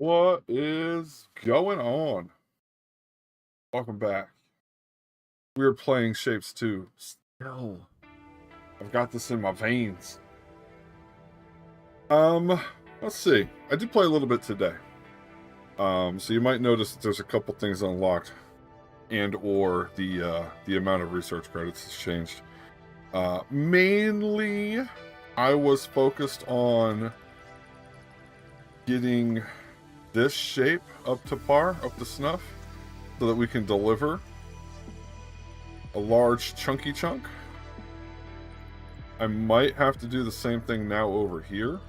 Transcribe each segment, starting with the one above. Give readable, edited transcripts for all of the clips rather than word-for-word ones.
What is going on? Welcome back. We are playing Shapez2. Still, I've got this in my veins. Let's see. I did play a little bit today. So you might notice that there's a couple things unlocked, and or the amount of research credits has changed. Mainly, I was focused on getting this shape up to par, up to snuff, so that we can deliver a large chunky chunk. I might have to do the same thing now over here.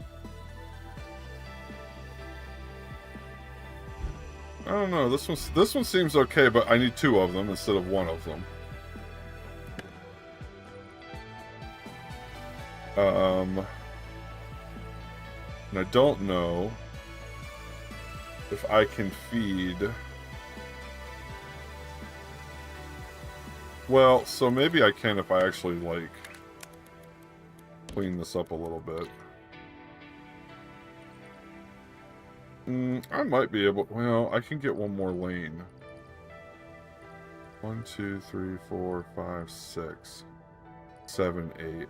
I don't know, this one seems okay, but I need two of them instead of one of them. And I don't know if I can feed. Well, so maybe I can if I actually, like, clean this up a little bit. I might be able... Well, I can get one more lane. 1, 2, 3, 4, 5, 6, 7, 8.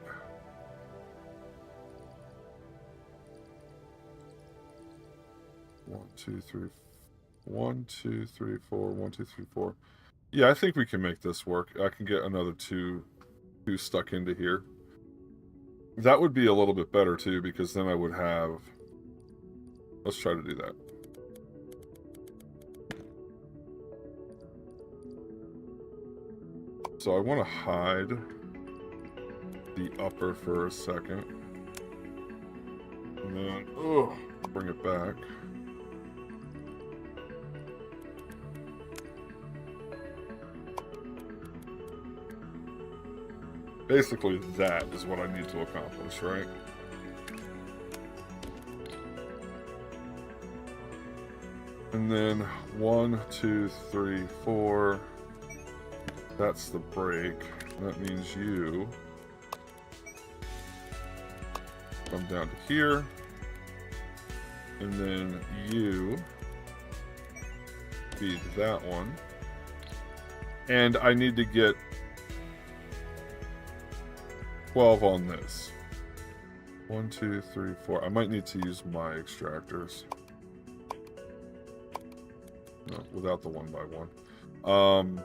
One, two, three, 1, 2, 3, 4, 1, 2, 3, 4. Yeah, I think we can make this work. I can get another two stuck into here. That would be a little bit better too, because then I would have... Let's try to do that. So I want to hide the upper for a second. And then, bring it back. Basically, that is what I need to accomplish, right? And then 1, 2, 3, 4. That's the break. That means you come down to here. And then you feed that one. And I need to get 12 on this. 1, 2, 3, 4. I might need to use my extractors. No, without the 1 by 1.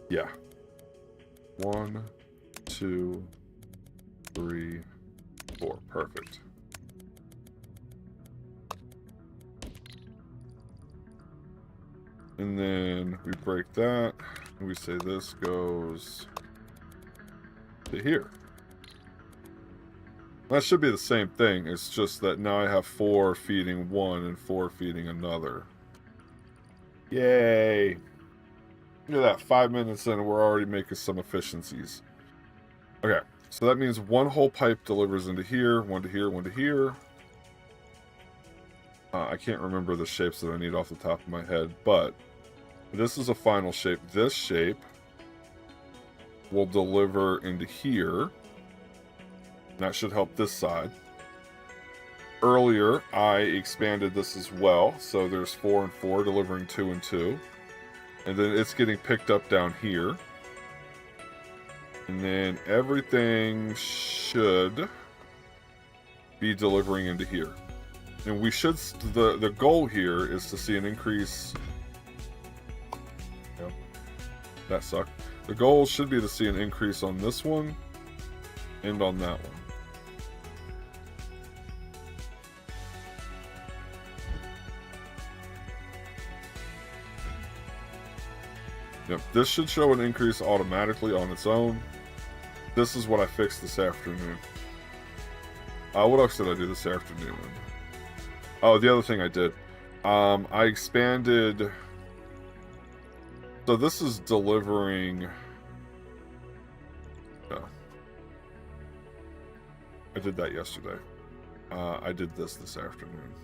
Yeah. 1, 2, 3, 4. Perfect. And then we break that. And we say this goes to here. That should be the same thing. It's just that now I have 4 feeding one and 4 feeding another. Yay! Look at that, 5 minutes in and we're already making some efficiencies. Okay, so that means one whole pipe delivers into here, one to here, one to here. I can't remember the shapes that I need off the top of my head, but this is a final shape. This shape will deliver into here. That should help this side. Earlier, I expanded this as well, so there's 4 and 4 delivering 2 and 2. And then it's getting picked up down here. And then everything should be delivering into here. And we should, the goal here is to see an increase. Yep, that sucked. The goal should be to see an increase on this one and on that one. Yep, this should show an increase automatically on its own. This is what I fixed this afternoon. What else did I do this afternoon? Oh, the other thing I did. I expanded... So this is delivering... No. I did that yesterday. I did this afternoon.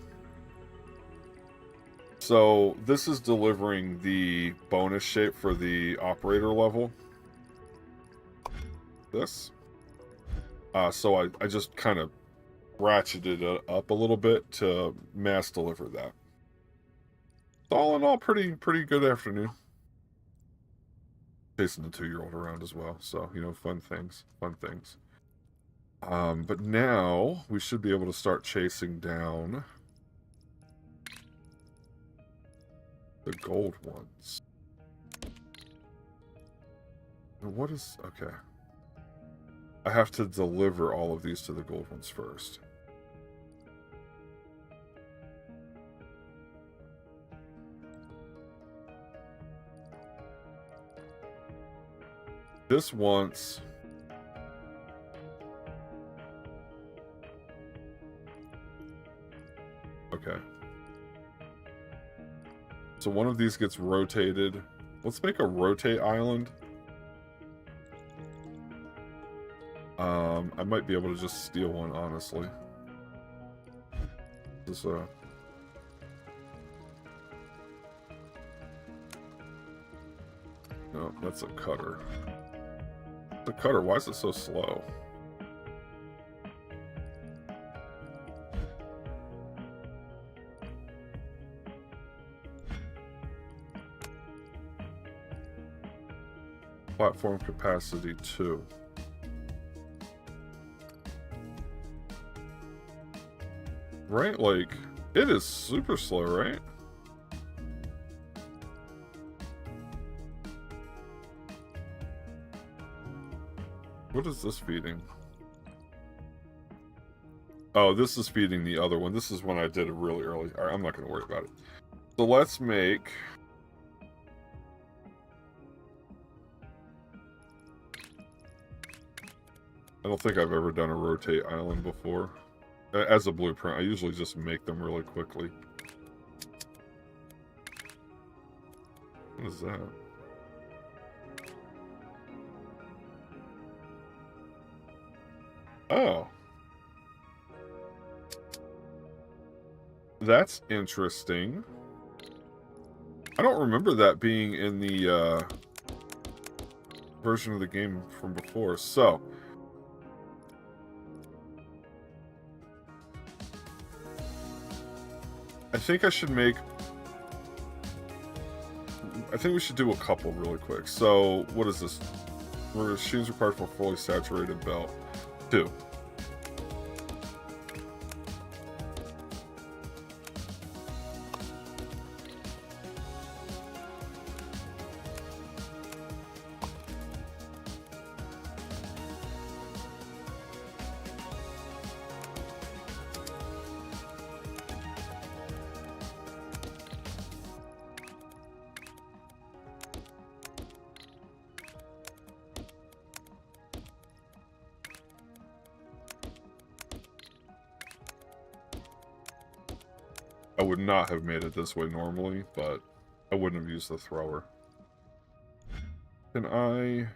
So this is delivering the bonus shape for the operator level. This. So I just kind of ratcheted it up a little bit to mass deliver that. All in all, pretty good afternoon. Chasing the 2-year-old around as well, so you know, fun things. But now we should be able to start chasing down the gold ones. What is... okay. I have to deliver all of these to the gold ones first. This wants... okay. So one of these gets rotated. Let's make a rotate island. I might be able to just steal one, honestly. This no, that's a cutter. The cutter, why is it so slow? Platform capacity 2. Right, like, it is super slow, right? What is this feeding? Oh, this is feeding the other one. This is when I did it really early. Alright, I'm not going to worry about it. So let's make... I don't think I've ever done a rotate island before. As a blueprint, I usually just make them really quickly. What is that? Oh. That's interesting. I don't remember that being in the version of the game from before. So... I think I should make... I think we should do a couple really quick. So, what is this? Machines required for a fully saturated belt. 2. I would not have made it this way normally, but I wouldn't have used the thrower. Can I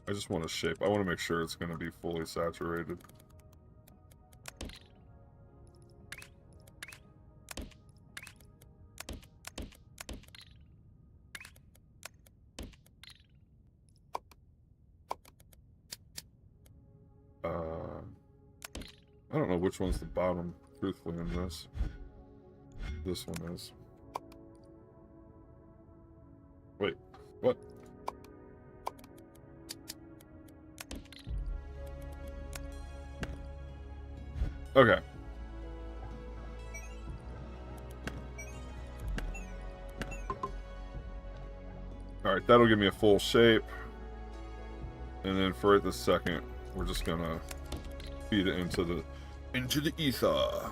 just want to shape. I want to make sure it's going to be fully saturated. I don't know which one's the bottom, truthfully, in this. This one is. Wait, what? Okay. Alright, that'll give me a full shape. And then for the second, we're just gonna feed it into the ether.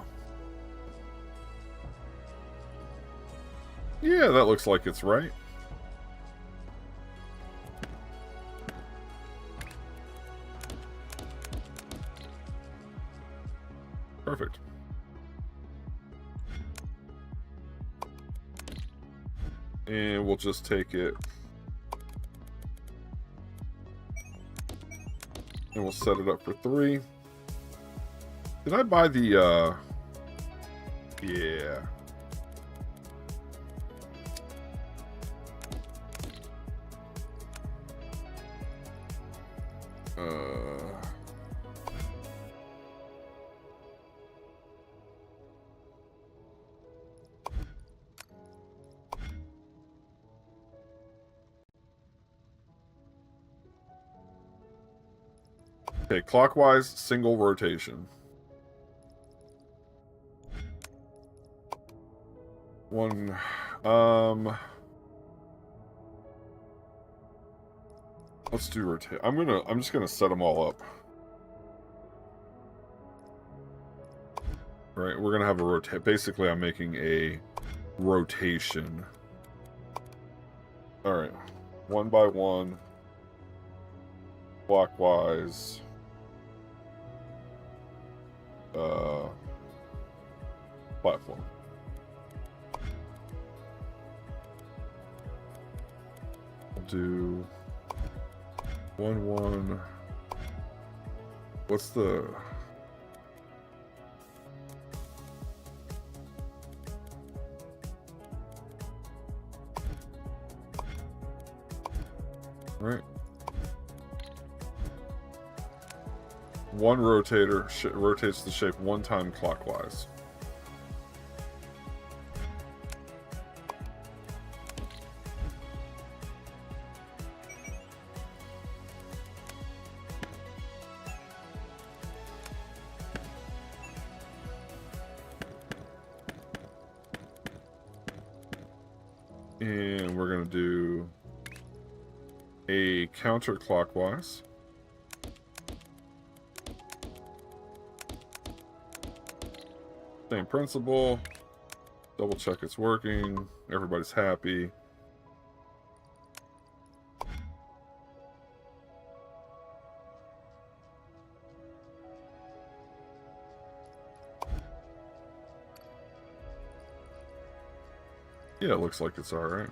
Yeah, that looks like it's right. Perfect. And we'll just take it and we'll set it up for 3. Did I buy the, yeah. Okay, clockwise, single rotation. One, let's do rotate. I'm just gonna set them all up. Right, we're gonna have a rotate. Basically, I'm making a rotation. All right, one by one, clockwise. Platform. I'll do 1-1. What's the... Right. One rotator rotates the shape one time clockwise. And we're going to do a counterclockwise. Same principle. Double check it's working. Everybody's happy. Yeah, it looks like it's all right.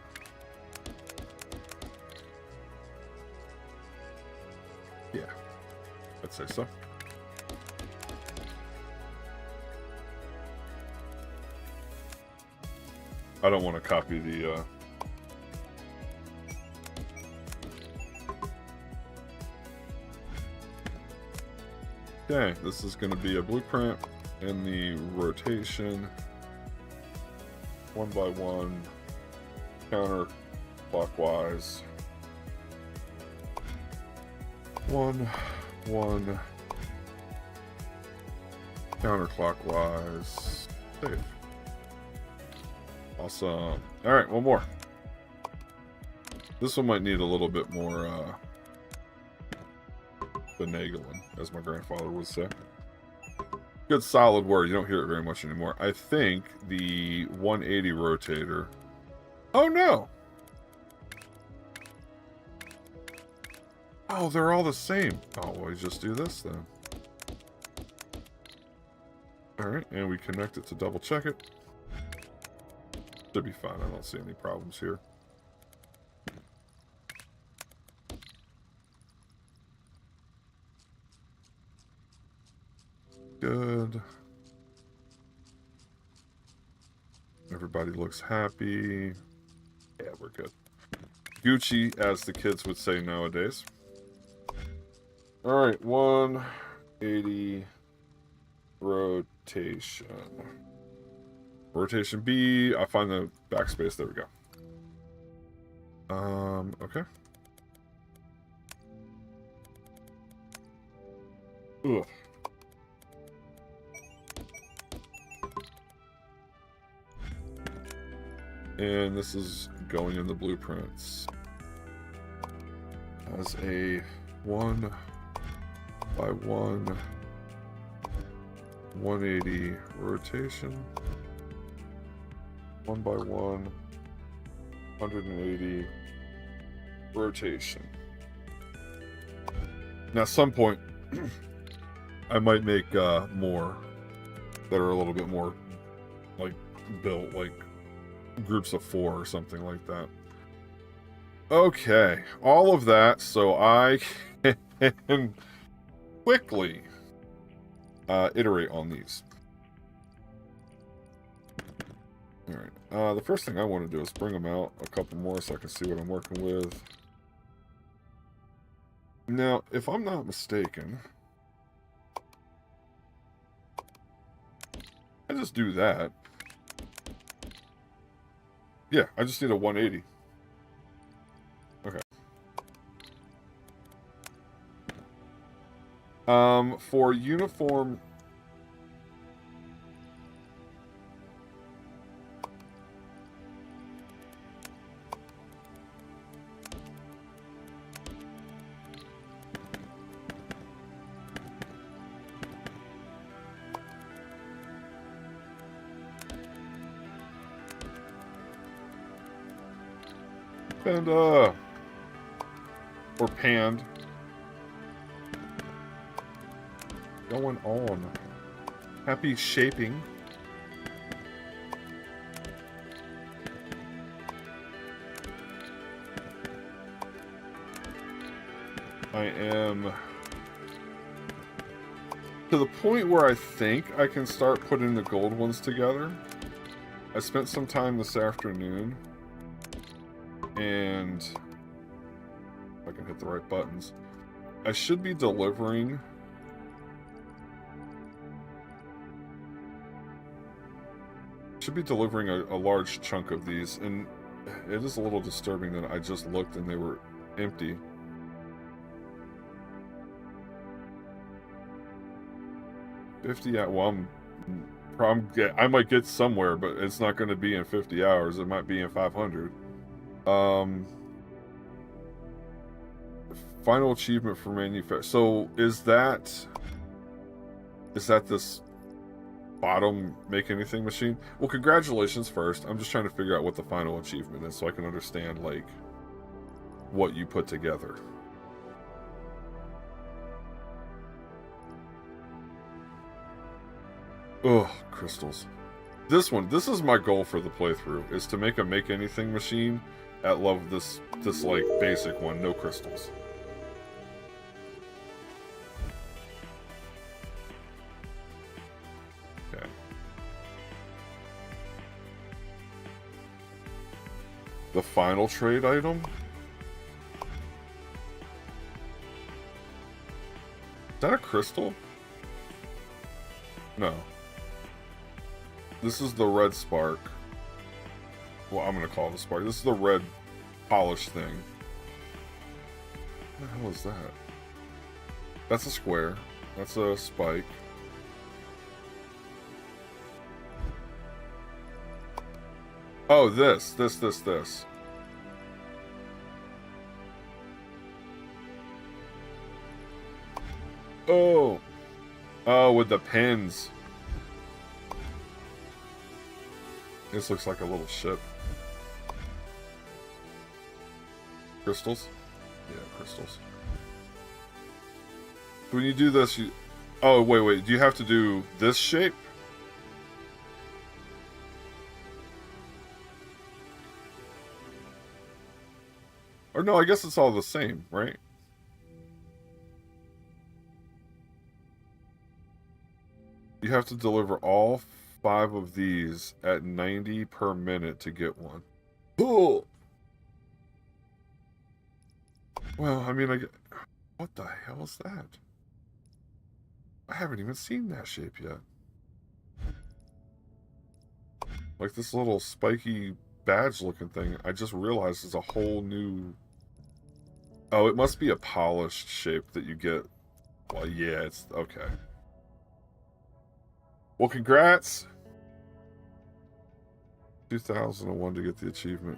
Yeah, I'd say so. I don't want to copy the... Okay, this is going to be a blueprint in the rotation. One by one, counterclockwise. 1-1, counterclockwise. Save. Awesome. All right, one more. This one might need a little bit more finagling, as my grandfather would say. Good solid word. You don't hear it very much anymore. I think the 180 rotator... Oh, no! Oh, they're all the same. Oh, well, we just do this, then. Alright, and we connect it to double check it. Should be fine. I don't see any problems here. Good. Everybody looks happy. Yeah, we're good. Gucci, as the kids would say nowadays. Alright, 180 rotation. Rotation B. I'll find the backspace. There we go. Okay. Ugh. And this is going in the blueprints as a 1 by 1 180 rotation. 1 by 1 180 rotation. Now, at some point, I might make more that are a little bit more like built, like groups of 4 or something like that. Okay, all of that so I can quickly iterate on these. Alright, the first thing I want to do is bring them out a couple more so I can see what I'm working with. Now, if I'm not mistaken, I just do that. Yeah, I just need a 180. Okay. For uniform... Panda! Or panned. Going on. Happy shaping. I am to the point where I think I can start putting the gold ones together. I spent some time this afternoon, and if I can hit the right buttons, I should be delivering a large chunk of these, and it is a little disturbing that I just looked and they were empty. Well, I might get somewhere, but it's not going to be in 50 hours. It might be in 500. Final achievement for manufacture. So is that this bottom make anything machine? Well, congratulations first. I'm just trying to figure out what the final achievement is so I can understand, like, what you put together. Ugh, crystals. This is my goal for the playthrough, is to make a make anything machine at level this like basic one, no crystals. Okay. The final trade item? Is that a crystal? No. This is the red spark. Well, I'm going to call it the spark. This is the red polished thing. What the hell is that? That's a square. That's a spike. Oh, this. Oh. Oh, with the pins. This looks like a little ship. Crystals? Yeah, crystals. When you do this, you... Oh, wait. Do you have to do this shape? Or no, I guess it's all the same, right? You have to deliver all 5 of these at 90 per minute to get one. Oh! Well, I mean, what the hell is that? I haven't even seen that shape yet. Like this little spiky badge looking thing, I just realized is a whole new... Oh, it must be a polished shape that you get. Well, yeah, it's... Okay. Well, congrats! 2001 to get the achievement.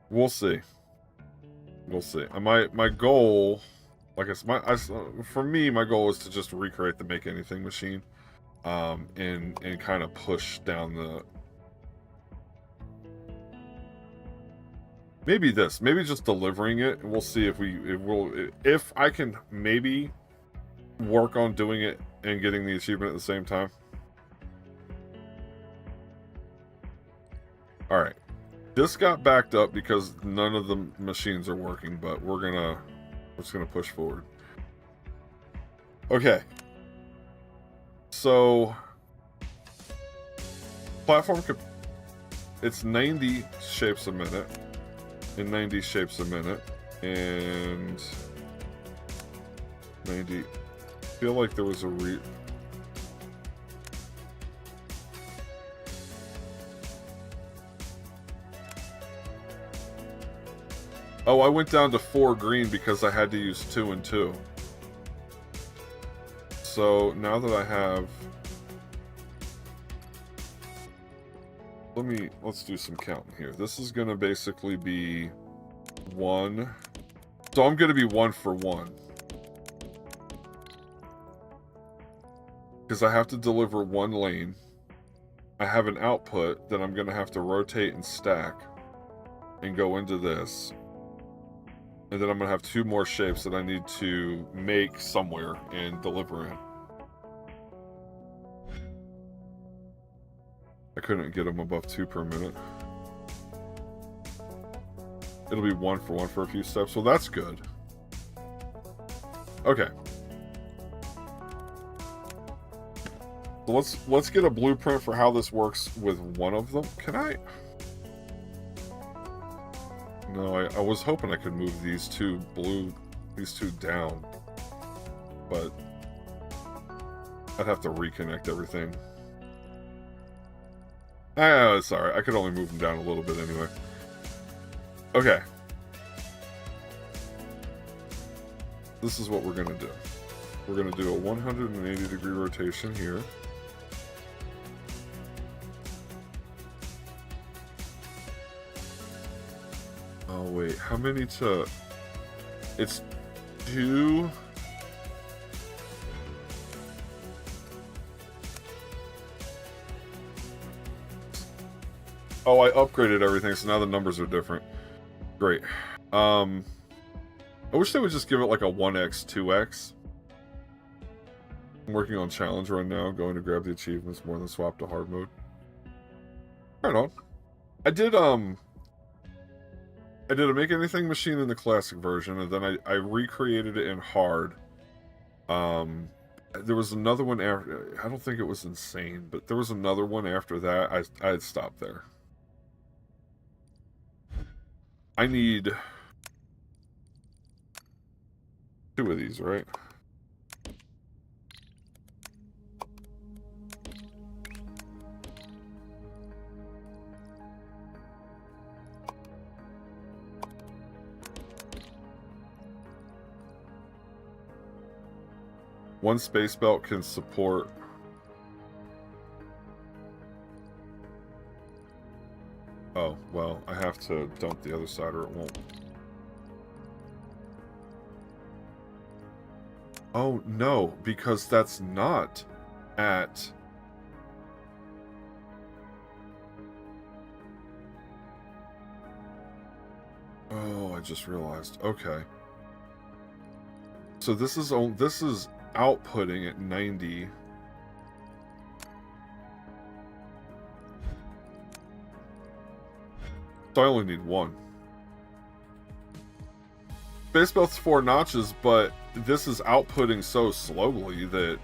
We'll see. We'll see. My goal, like for me, my goal is to just recreate the make anything machine, and kind of push down the. Maybe just delivering it, and we'll see if I can maybe work on doing it and getting the achievement at the same time. All right. This got backed up because none of the machines are working, but we're just gonna push forward. Okay. So platform it's 90 shapes a minute. In 90 shapes a minute. And 90. I feel like there was a Oh, I went down to 4 green because I had to use 2 and 2. so now that I have... Let's do some counting here. This is going to basically be 1. So I'm going to be 1 for 1. Because I have to deliver 1 lane. I have an output that I'm going to have to rotate and stack and go into this. And then I'm going to have 2 more shapes that I need to make somewhere and deliver in. I couldn't get them above 2 per minute. It'll be 1 for 1 for a few steps. Well, that's good. Okay. So let's get a blueprint for how this works with one of them. Can I? No, I was hoping I could move these two down, but I'd have to reconnect everything. Sorry, I could only move them down a little bit anyway. Okay. This is what we're going to do. We're going to do a 180-degree rotation here. Oh, wait. How many to... It's 2... Oh, I upgraded everything, so now the numbers are different. Great. I wish they would just give it like a 1x, 2x. I'm working on challenge right now, going to grab the achievements more than swap to hard mode. Right on. I did a make anything machine in the classic version, and then I recreated it in hard. There was another one after, I don't think it was insane, but there was another one after that. I had stopped there. I need 2 of these, right? One space belt can support... Oh, well, I have to dump the other side or it won't. Oh, no, because that's not at... Oh, I just realized. Okay. So this is outputting at 90. So I only need 1. Space belt's 4 notches, but this is outputting so slowly that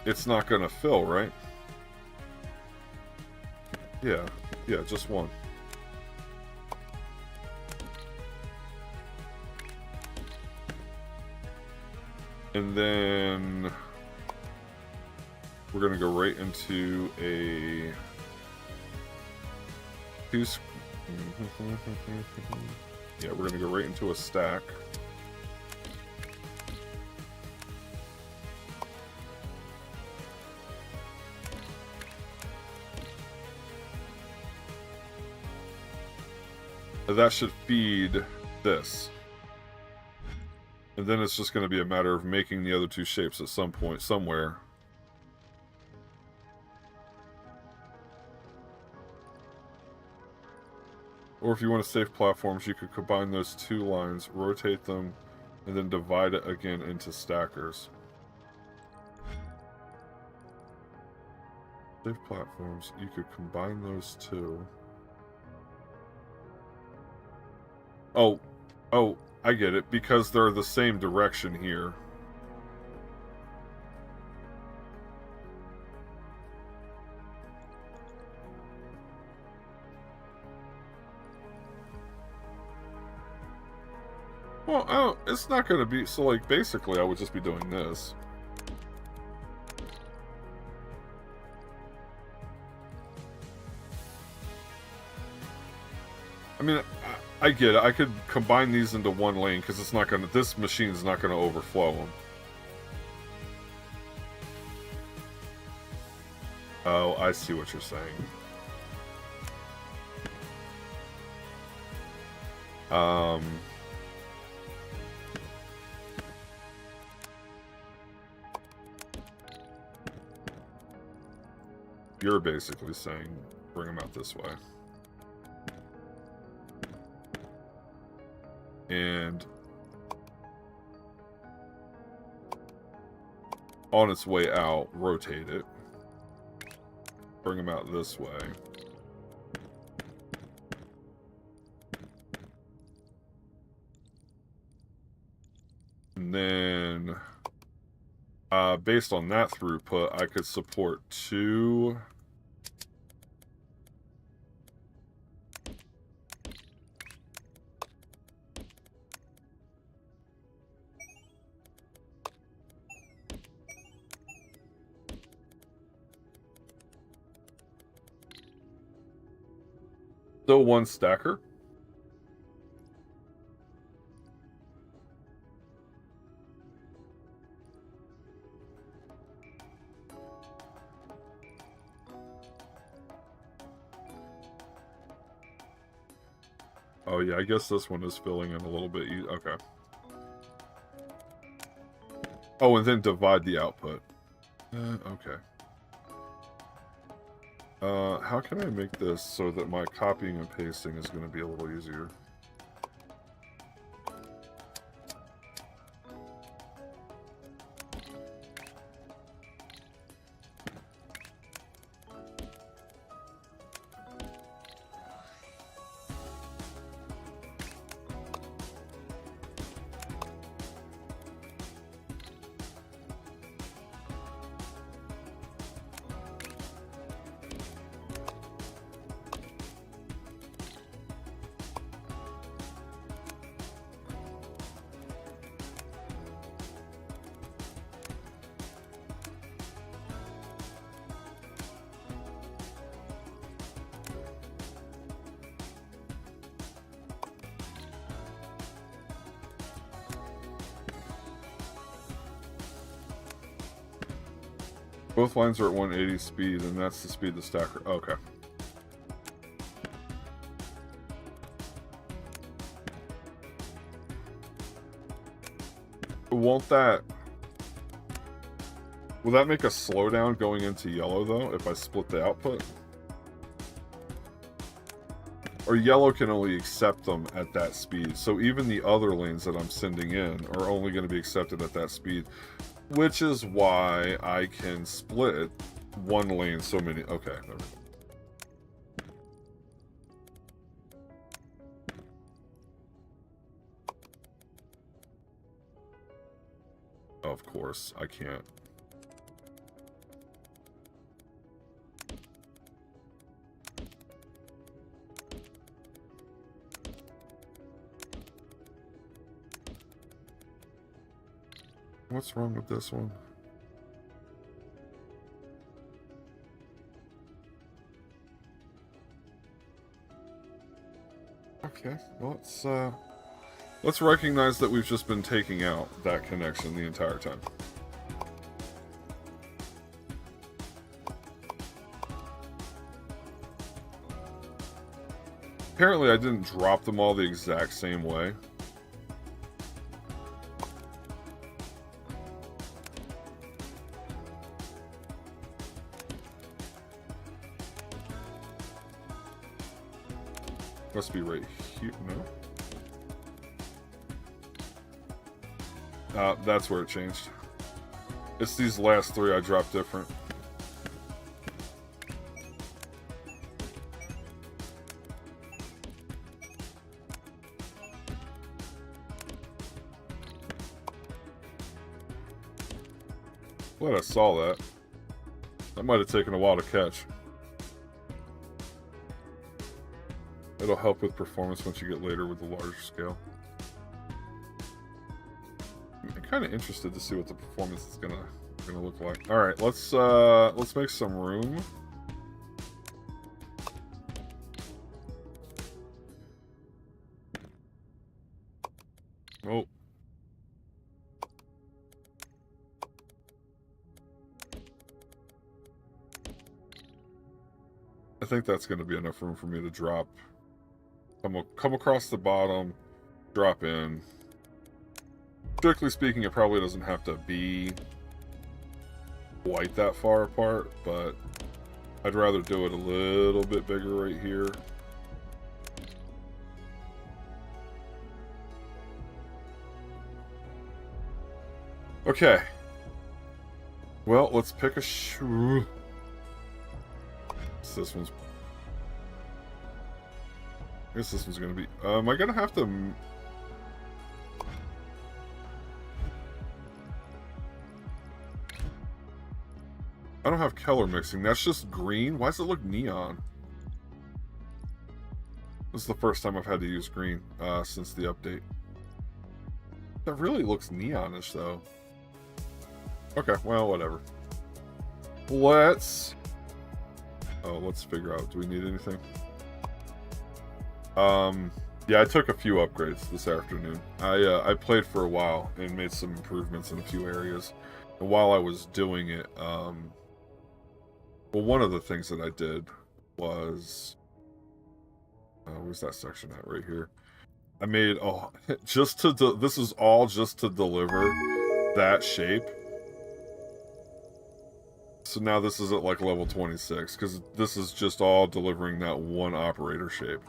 it's not going to fill, right? Yeah, just 1. And then we're going to go right into a... Yeah, we're going to go right into a stack. That should feed this. And then it's just going to be a matter of making the other 2 shapes at some point, somewhere. Or if you want to save platforms, you could combine those 2 lines, rotate them, and then divide it again into stackers. Save platforms, you could combine those 2. Oh, I get it, because they're the same direction here. Well, it's not going to be... So, like, basically, I would just be doing this. I mean, I get it. I could combine these into one lane because it's not gonna. This machine's not gonna overflow them. Oh, I see what you're saying. You're basically saying bring them out this way. And on its way out, rotate it. Bring them out this way. And then, based on that throughput, I could support 2... Still 1 stacker. Oh yeah, I guess this one is filling in a little bit. Okay. Oh, and then divide the output. Okay. How can I make this so that my copying and pasting is going to be a little easier? Both lines are at 180 speed, and that's the speed the stacker... Okay. Won't that... Will that make a slowdown going into yellow, though, if I split the output? Or yellow can only accept them at that speed, so even the other lanes that I'm sending in are only going to be accepted at that speed. Which is why I can split 1 lane so many... Okay, there we go. Of course, I can't. What's wrong with this one? Okay, well, let's recognize that we've just been taking out that connection the entire time. Apparently I didn't drop them all the exact same way. Must be right here. No. That's where it changed. It's these last 3 I dropped different. Glad I saw that. That might have taken a while to catch. It'll help with performance once you get later with the larger scale. I'm kind of interested to see what the performance is gonna look like. All right, let's make some room. Oh. I think that's going to be enough room for me to drop. Come across the bottom, drop in. Strictly speaking, it probably doesn't have to be quite that far apart, but I'd rather do it a little bit bigger right here. Okay. Well, let's pick a shoe. This one's... I guess this one's gonna be... am I gonna have to... I don't have color mixing. That's just green. Why does it look neon? This is the first time I've had to use green since the update. That really looks neonish, though. Okay, well, whatever. Let's figure out. Do we need anything? Yeah, I took a few upgrades this afternoon. I played for a while and made some improvements in a few areas. And while I was doing it, well, one of the things that I did was... where's that section at? Right here. I made... Oh, just to... This is all just to deliver that shape. So now this is at like level 26, because this is just all delivering that one operator shape.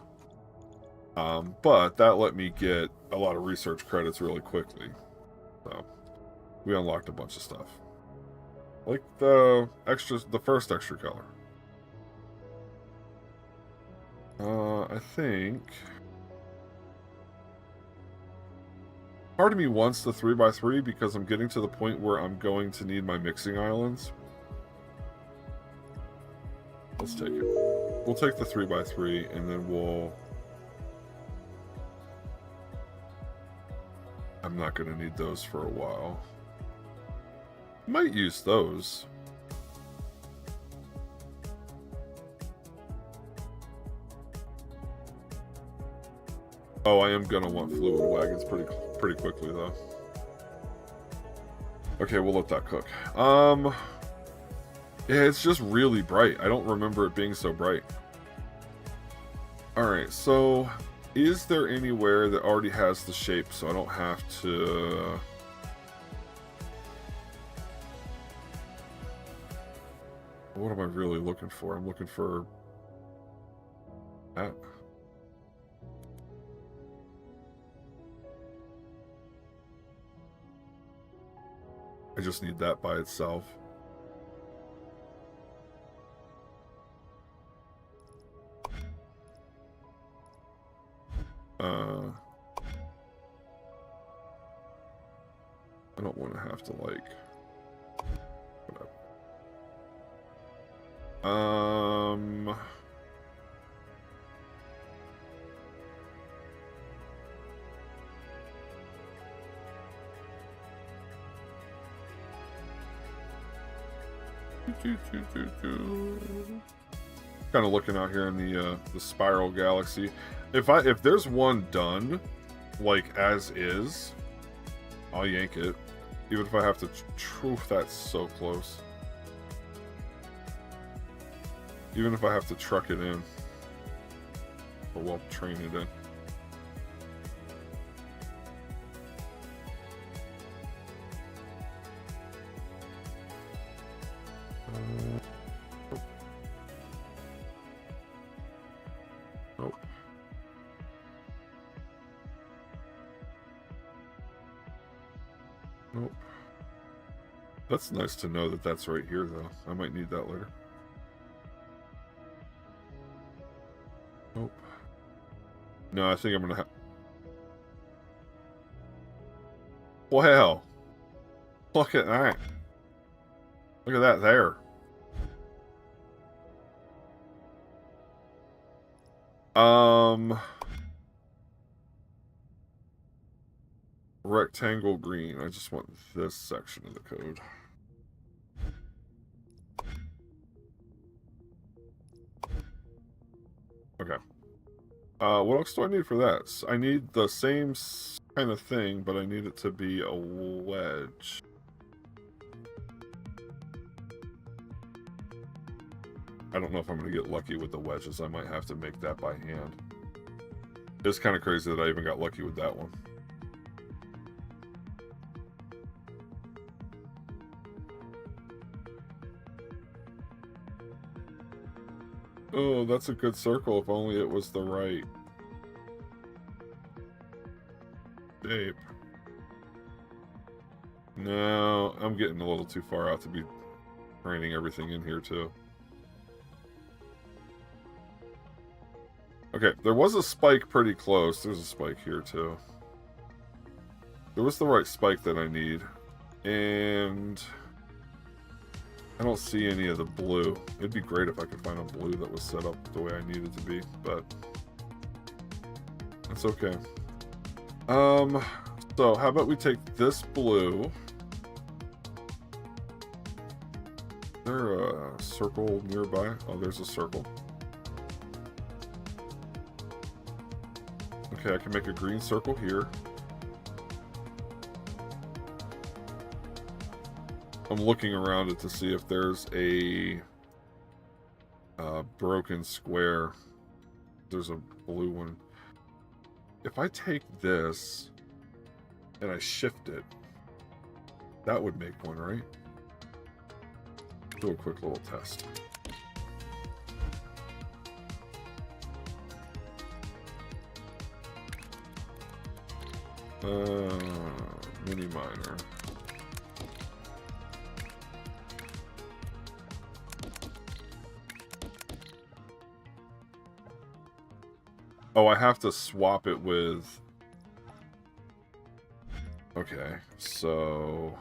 But that let me get a lot of research credits really quickly. So we unlocked a bunch of stuff. Like the first extra color. I think... Part of me wants the 3x3 because I'm getting to the point where I'm going to need my mixing islands. Let's take it. We'll take the 3x3 and then we'll... I'm not going to need those for a while. Might use those. Oh, I am going to want fluid wagons pretty quickly, though. Okay, we'll let that cook. Yeah, it's just really bright. I don't remember it being so bright. Alright, so... Is there anywhere that already has the shape so I don't have to... What am I really looking for? I'm looking for... that. I just need that by itself. I don't want to have to, like... Whatever. Kind of looking out here in the spiral galaxy. If there's one done, like as is, I'll yank it. Even if I have to... that's so close. Even if I have to truck it in. Or, well, train it in. Nope. Nope. That's nice to know that that's right here, though. I might need that later. Nope. No, I think I'm gonna have... Well, look at that. Look at that there. Rectangle green. I just want this section of the code. Okay. What else do I need for that? I need the same kind of thing, but I need it to be a wedge. I don't know if I'm going to get lucky with the wedges. I might have to make that by hand. It's kind of crazy that I even got lucky with that one. Oh, that's a good circle if only it was the right shape. No, I'm getting a little too far out to be training everything in here too. Okay, there was a spike pretty close. There's a spike here too. There was the right spike that I need. And I don't see any of the blue. It'd be great if I could find a blue that was set up the way I needed to be, but that's okay. So how about we take this blue. Is there a circle nearby? Oh, there's a circle. Okay, I can make a green circle here. I'm looking around it to see if there's a broken square. There's a blue one. If I take this and I shift it, that would make one, right? Do a quick little test. Mini miner. Oh, I have to swap it with... Okay, so...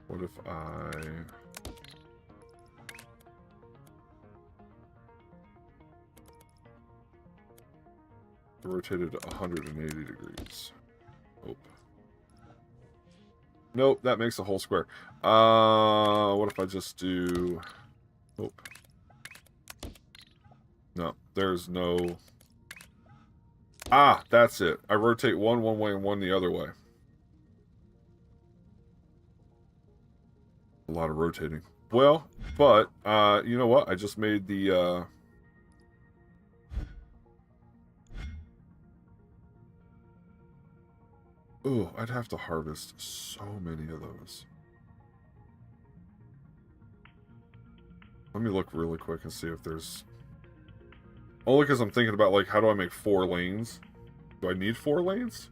What if I... rotated 180 degrees? Oh. Nope, that makes a whole square. What if I just do... Oh. No, there's no... Ah, that's it. I rotate one way and one the other way. A lot of rotating. Well, but, you know what? I just made the, Ooh, I'd have to harvest so many of those. Let me look really quick and see if there's... Only because I'm thinking about, like, how do I make 4 lanes? Do I need 4 lanes?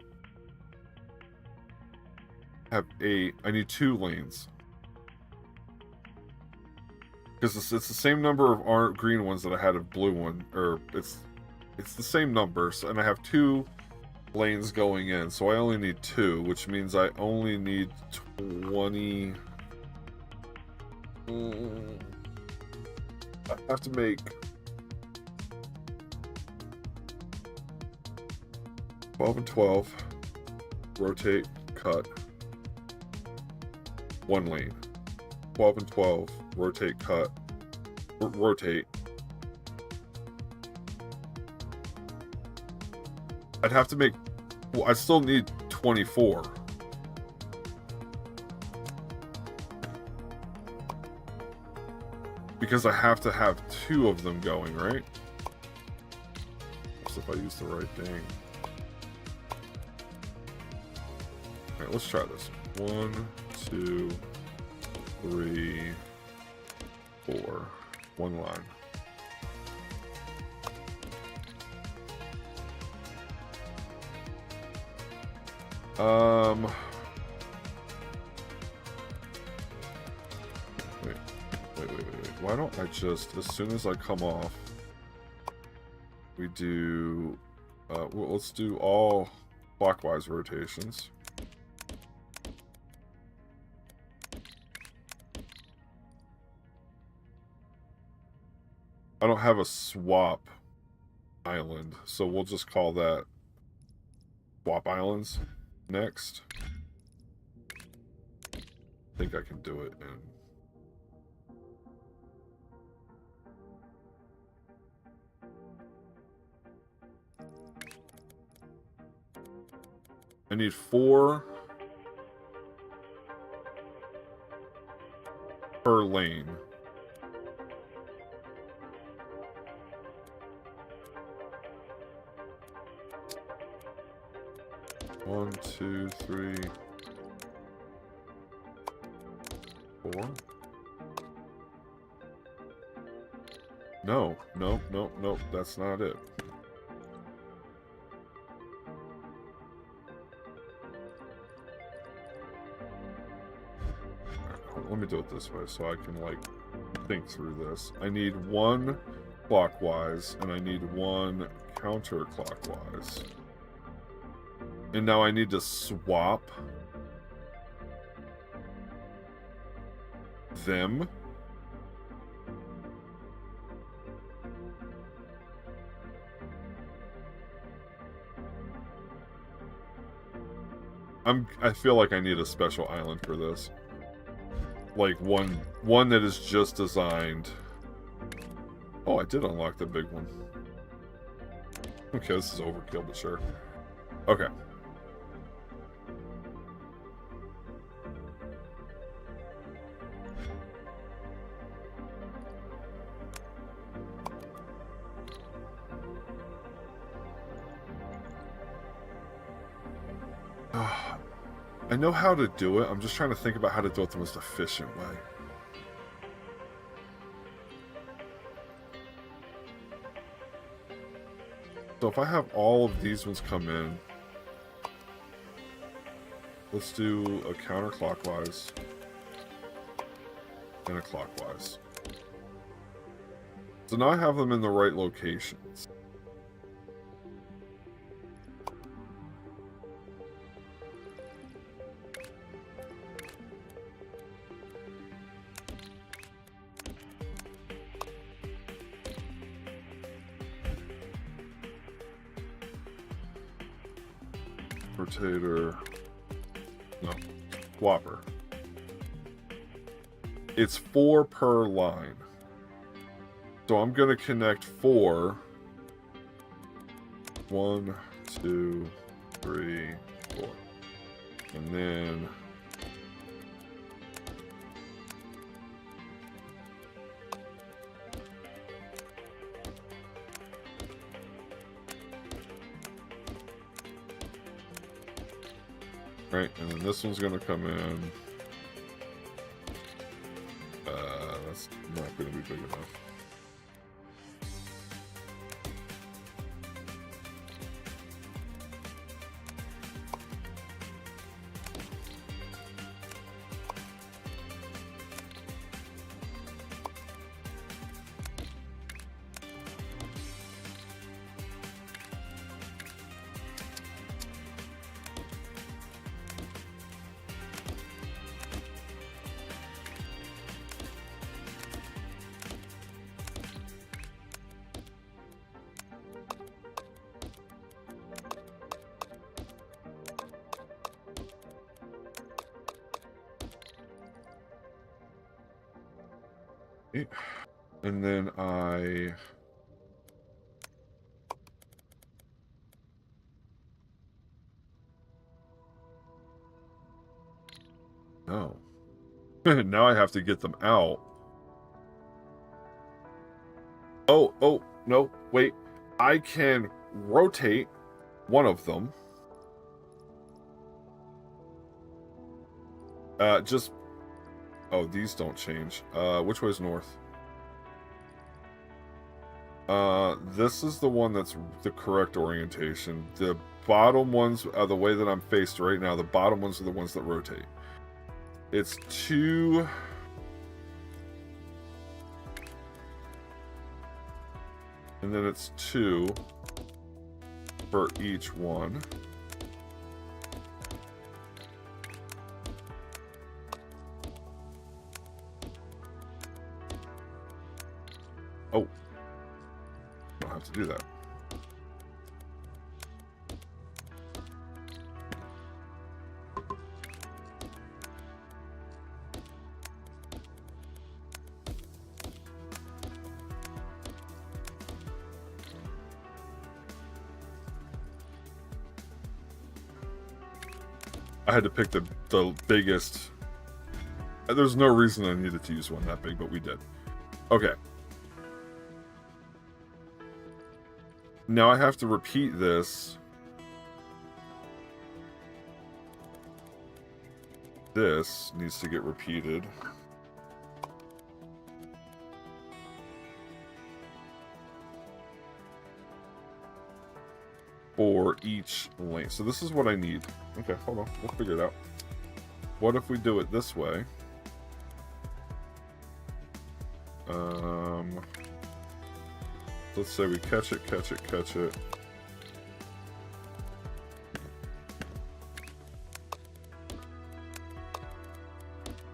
I have 8. I need 2 lanes. Because it's the same number of green ones that I had of blue one. Or, it's the same numbers. And I have 2 lanes going in. So I only need 2, which means I only need 20... I have to make... 12 and 12, rotate, cut, 1 lane. 12 and 12, rotate, cut, rotate. I'd have to make, well, I still need 24. Because I have to have 2 of them going, right? Let's see if I use the right thing. Alright, let's try this. 1, 2, 3, 4. 1 line. Wait. Why don't I just, as soon as I come off, we do, well, let's do all clockwise rotations. I don't have a swap island, so we'll just call that swap islands next. I think I can do it in need 4 per lane. One, 2, 3, 4. No, no, no, no, that's not it. Let me do it this way so I can, like, think through this. I need 1 clockwise, and I need 1 counterclockwise. And now I need to swap them. I feel like I need a special island for this. Like one that is just designed. Oh, I did unlock the big one. Okay, this is overkill, but sure. Okay. I know how to do it. I'm just trying to think about how to do it the most efficient way. So if I have all of these ones come in, let's do a counterclockwise and a clockwise. So now I have them in the right locations. Rotator, no, swapper. It's 4 per line. So I'm going to connect 4. 1, 2, 3, 4. And then right, and then this one's going to come in. That's not going to be big enough. And then no. Now I have to get them out. Oh, no, wait. I can rotate one of them. Oh, these don't change. Which way is north? This is the one that's the correct orientation. The bottom ones are the way that I'm faced right now. The bottom ones are the ones that rotate. It's 2... And then it's 2 for each one. Oh. Don't have to do that. I had to pick the biggest. There's no reason I needed to use one that big, but we did. Okay. Now I have to repeat this. This needs to get repeated. For each lane. So this is what I need. Okay, hold on. We'll figure it out. What if we do it this way? Let's say we catch it, catch it, catch it.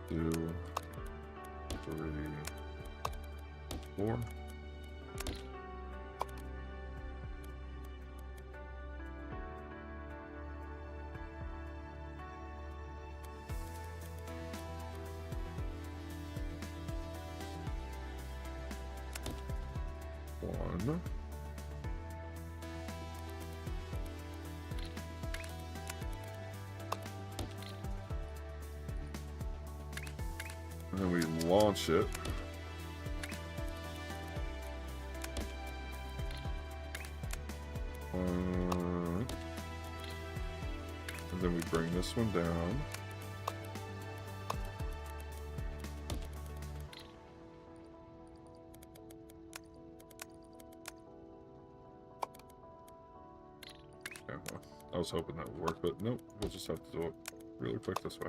Two, three, four. One. And then we launch it. And then we bring this one down. I was hoping that would work, but nope, we'll just have to do it really quick this way.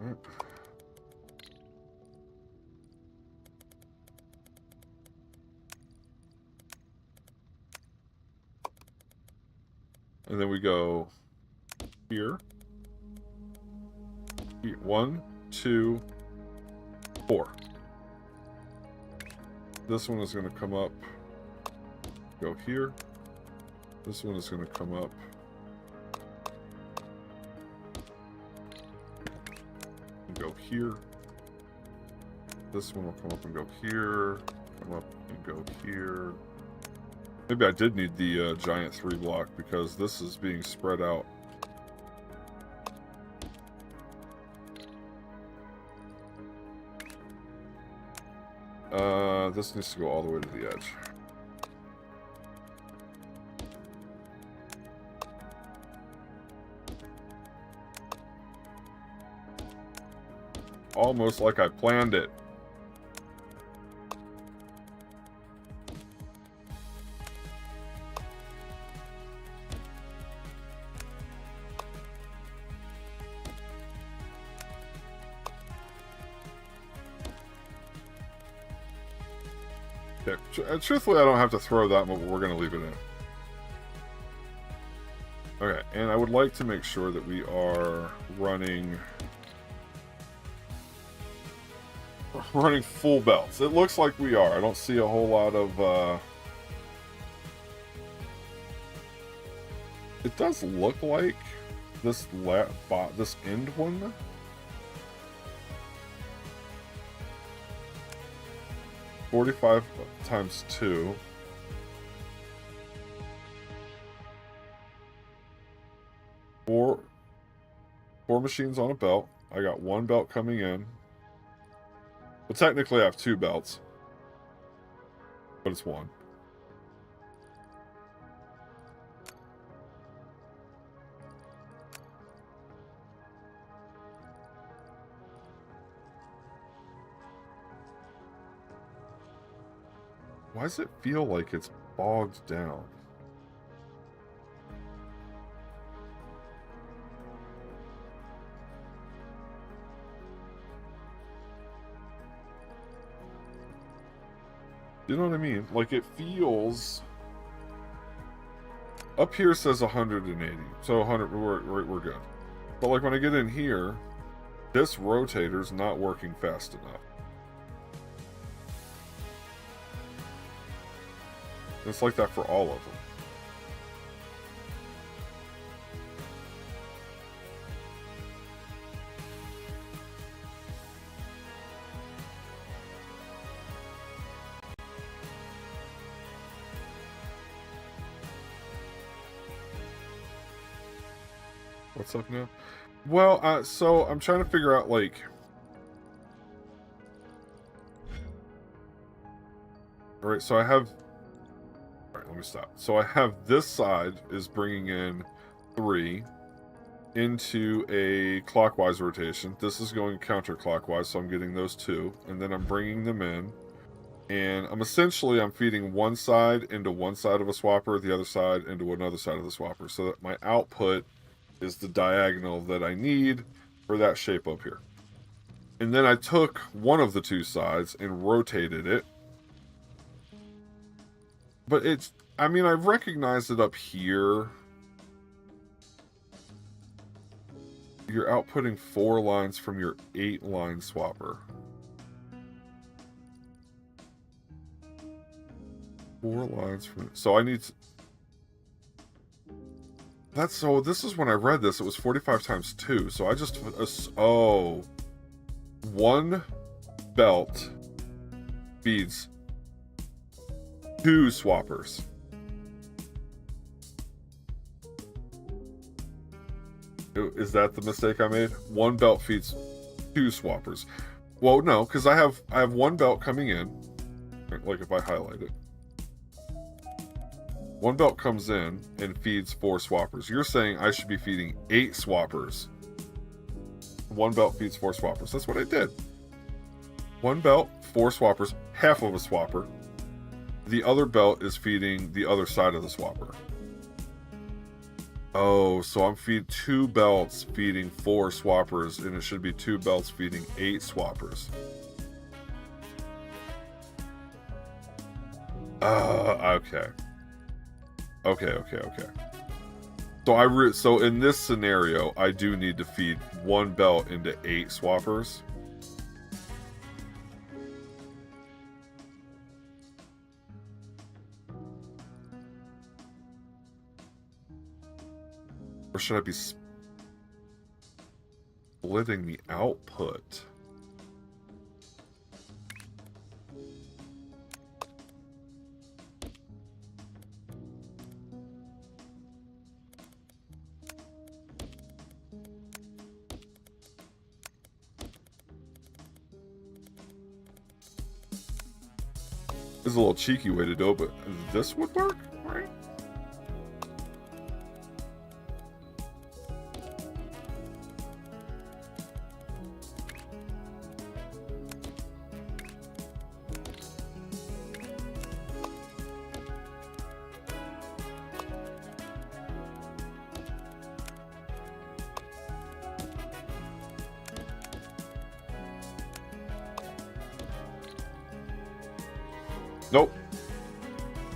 All right. And then we go here. 1, 2, 4. This one is going to come up, go here. This one is going to come up. And go here. This one will come up and go here. Come up and go here. Maybe I did need the giant 3 block because this is being spread out. This needs to go all the way to the edge. Almost like I planned it. Okay. Truthfully, I don't have to throw that, but we're going to leave it in. Okay, and I would like to make sure that we are running full belts. It looks like we are. I don't see a whole lot of it does look like this end one. $45 times 2. Four machines on a belt. I got 1 belt coming in. Well, technically I have 2 belts, but it's 1. Why does it feel like it's bogged down? You know what I mean? Like, it feels... Up here says 180, so 100, we're good. But like when I get in here, this rotator's not working fast enough. It's like that for all of them. What's up now? Well, so I'm trying to figure out, like... Alright, so I have... Alright, let me stop. So I have this side is bringing in 3 into a clockwise rotation. This is going counterclockwise, so I'm getting those 2. And then I'm bringing them in. And I'm feeding one side into one side of a swapper, the other side into another side of the swapper, so that my output is the diagonal that I need for that shape up here. And then I took one of the 2 sides and rotated it. But it's, I mean, I've recognized it up here. You're outputting 4 lines from your 8-line swapper. 4 lines from... So I need to... That's so... This is when I read this. It was 45 times 2. So I just... Oh. 1 belt feeds 2 swappers. Is that the mistake I made? 1 belt feeds 2 swappers. Well, no, because I have 1 belt coming in. Like if I highlight it. 1 belt comes in and feeds 4 swappers. You're saying I should be feeding 8 swappers. 1 belt feeds 4 swappers. That's what I did. 1 belt, 4 swappers, half of a swapper. The other belt is feeding the other side of the swapper. Oh, so I'm feeding 2 belts feeding 4 swappers, and it should be 2 belts feeding 8 swappers. Okay. Okay. So in this scenario, I do need to feed 1 belt into 8 swappers. Or should I be splitting the output? This is a little cheeky way to do it, but this would work, right?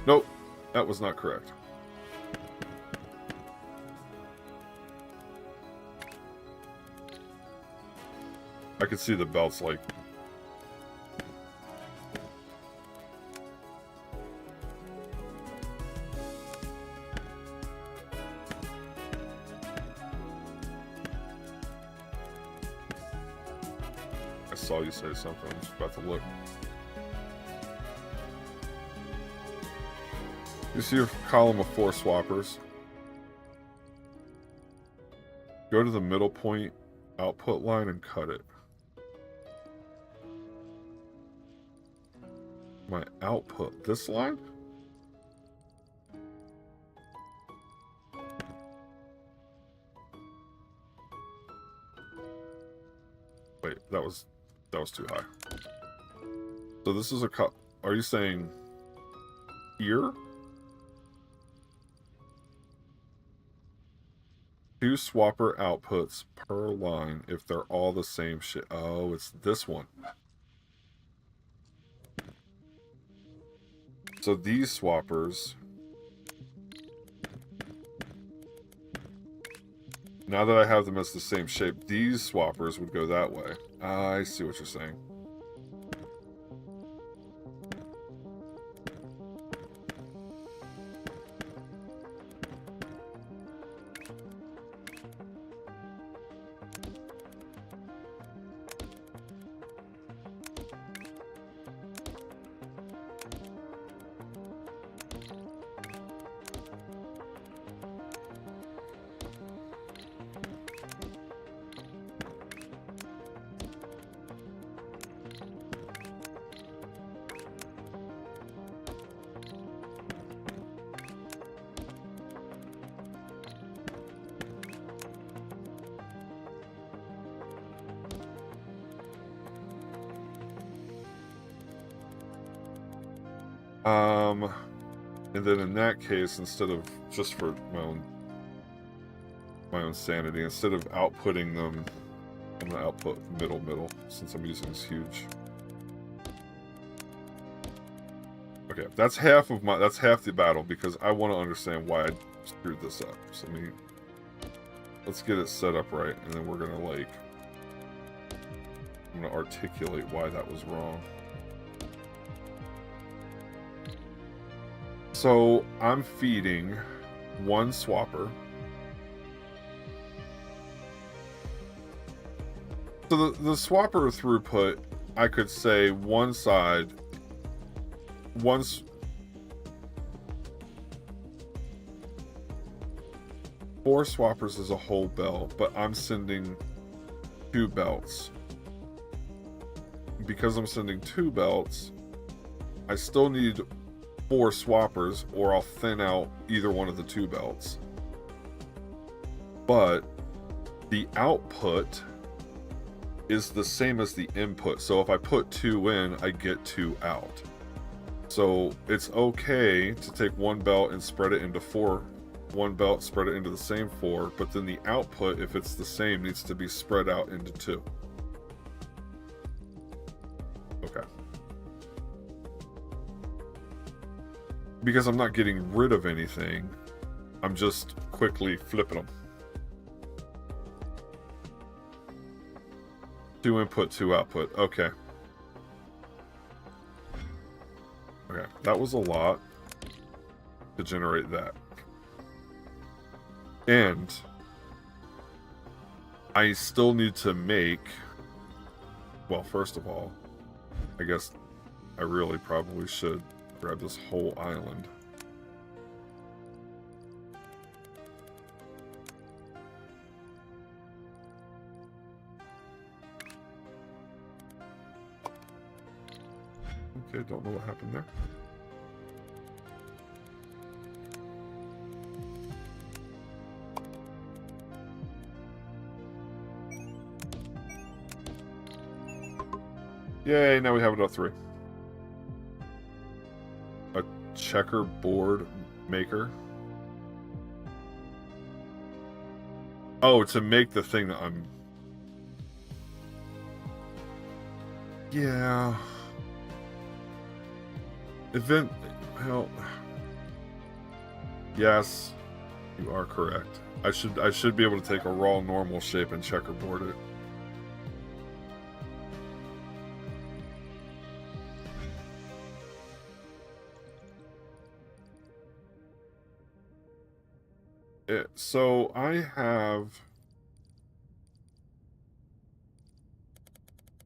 Nope, that was not correct. I could see the belts like... I saw you say something, I'm just about to look. You see your column of 4 swappers. Go to the middle point output line and cut it. My output, this line? Wait, that was too high. So this is a cut. Are you saying here? 2 swapper outputs per line if they're all the same shit. Oh, it's this one. So these swappers... Now that I have them as the same shape, these swappers would go that way. I see what you're saying. And then in that case, instead of, just for my own sanity, instead of outputting them, I'm gonna output middle, since I'm using this huge. Okay, that's half the battle, because I want to understand why I screwed this up. So let's get it set up right, and then we're gonna I'm gonna articulate why that was wrong. So I'm feeding one swapper. So the swapper throughput, I could say one side, four swappers is a whole belt, but I'm sending 2 belts. Because I'm sending 2 belts, I still need 4 swappers, or I'll thin out either one of the 2 belts. But the output is the same as the input. So if I put 2 in, I get 2 out. So it's okay to take 1 belt and spread it into 4. 1 belt, spread it into the same 4, but then the output, if it's the same, needs to be spread out into 2. Okay. Because I'm not getting rid of anything, I'm just quickly flipping them. 2 input, 2 output. Okay. Okay, that was a lot to generate that. And I still need to make, well, first of all, I guess I really probably should grab this whole island. Okay, don't know what happened there. Yay, now we have it at 3. A checkerboard maker. Oh, to make the thing that I'm... Yeah. Event... Well... Yes, you are correct. I should be able to take a raw normal shape and checkerboard it. So I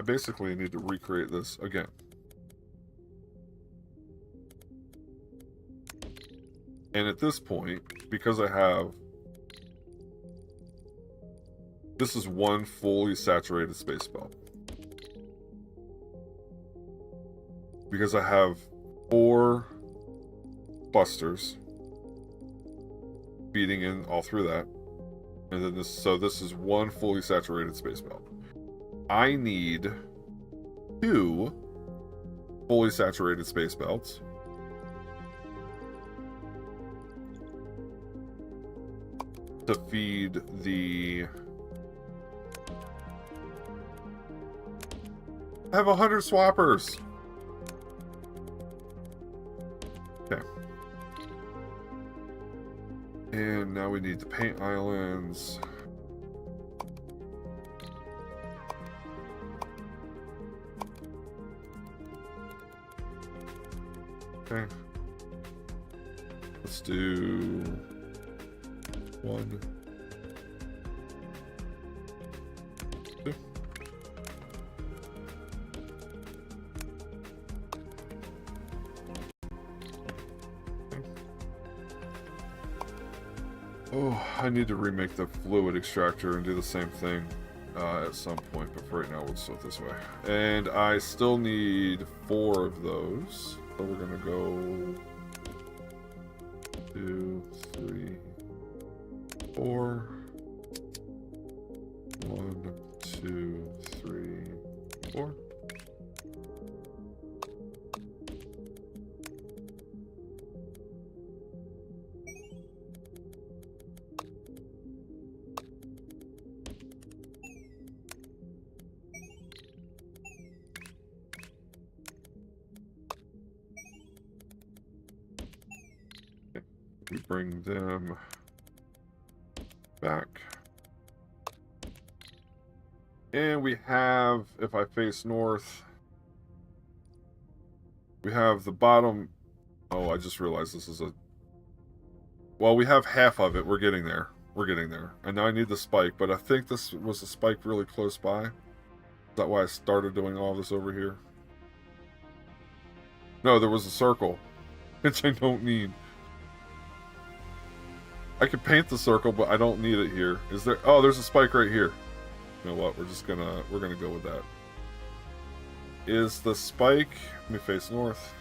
basically need to recreate this again. And at this point, because I have... This is 1 fully saturated space belt. Because I have 4 clusters feeding in all through that, and then this is 1 fully saturated space belt. I need 2 fully saturated space belts to feed the... I have 100 swappers. Okay. And now we need to paint islands. Okay. Let's do 1, 2. Oh, I need to remake the fluid extractor and do the same thing at some point, but for right now, we'll just do it this way. And I still need 4 of those. So we're gonna go 2, 3, 4. 1, 2, 3, 4. We bring them back. And we have, if I face north, we have the bottom. Oh, I just realized this is a... Well, we have half of it. We're getting there. We're getting there. And now I need the spike, but I think this was a spike really close by. Is that why I started doing all this over here? No, there was a circle, which I don't need. I could paint the circle, but I don't need it here. Is there... Oh, there's a spike right here. You know what? We're gonna go with that. Is the spike... Let me face north.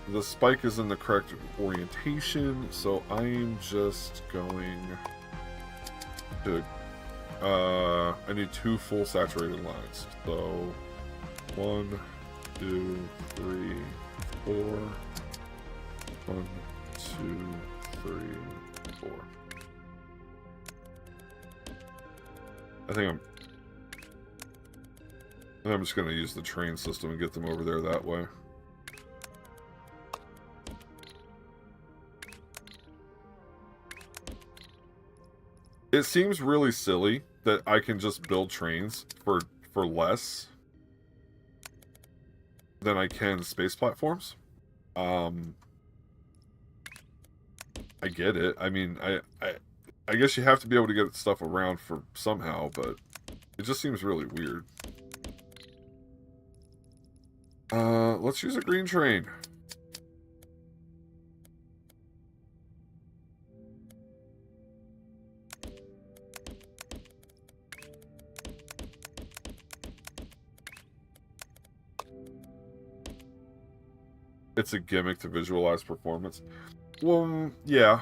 The spike is in the correct orientation, so I'm just going to... I need 2 full saturated lines. So, 1, 2, 3, 4. 1, 2, 3, 4. I think I'm just going to use the train system and get them over there that way. It seems really silly that I can just build trains for less than I can space platforms. I get it. I mean, I guess you have to be able to get stuff around for somehow, but it just seems really weird. Let's use a green train. It's a gimmick to visualize performance. Well, yeah.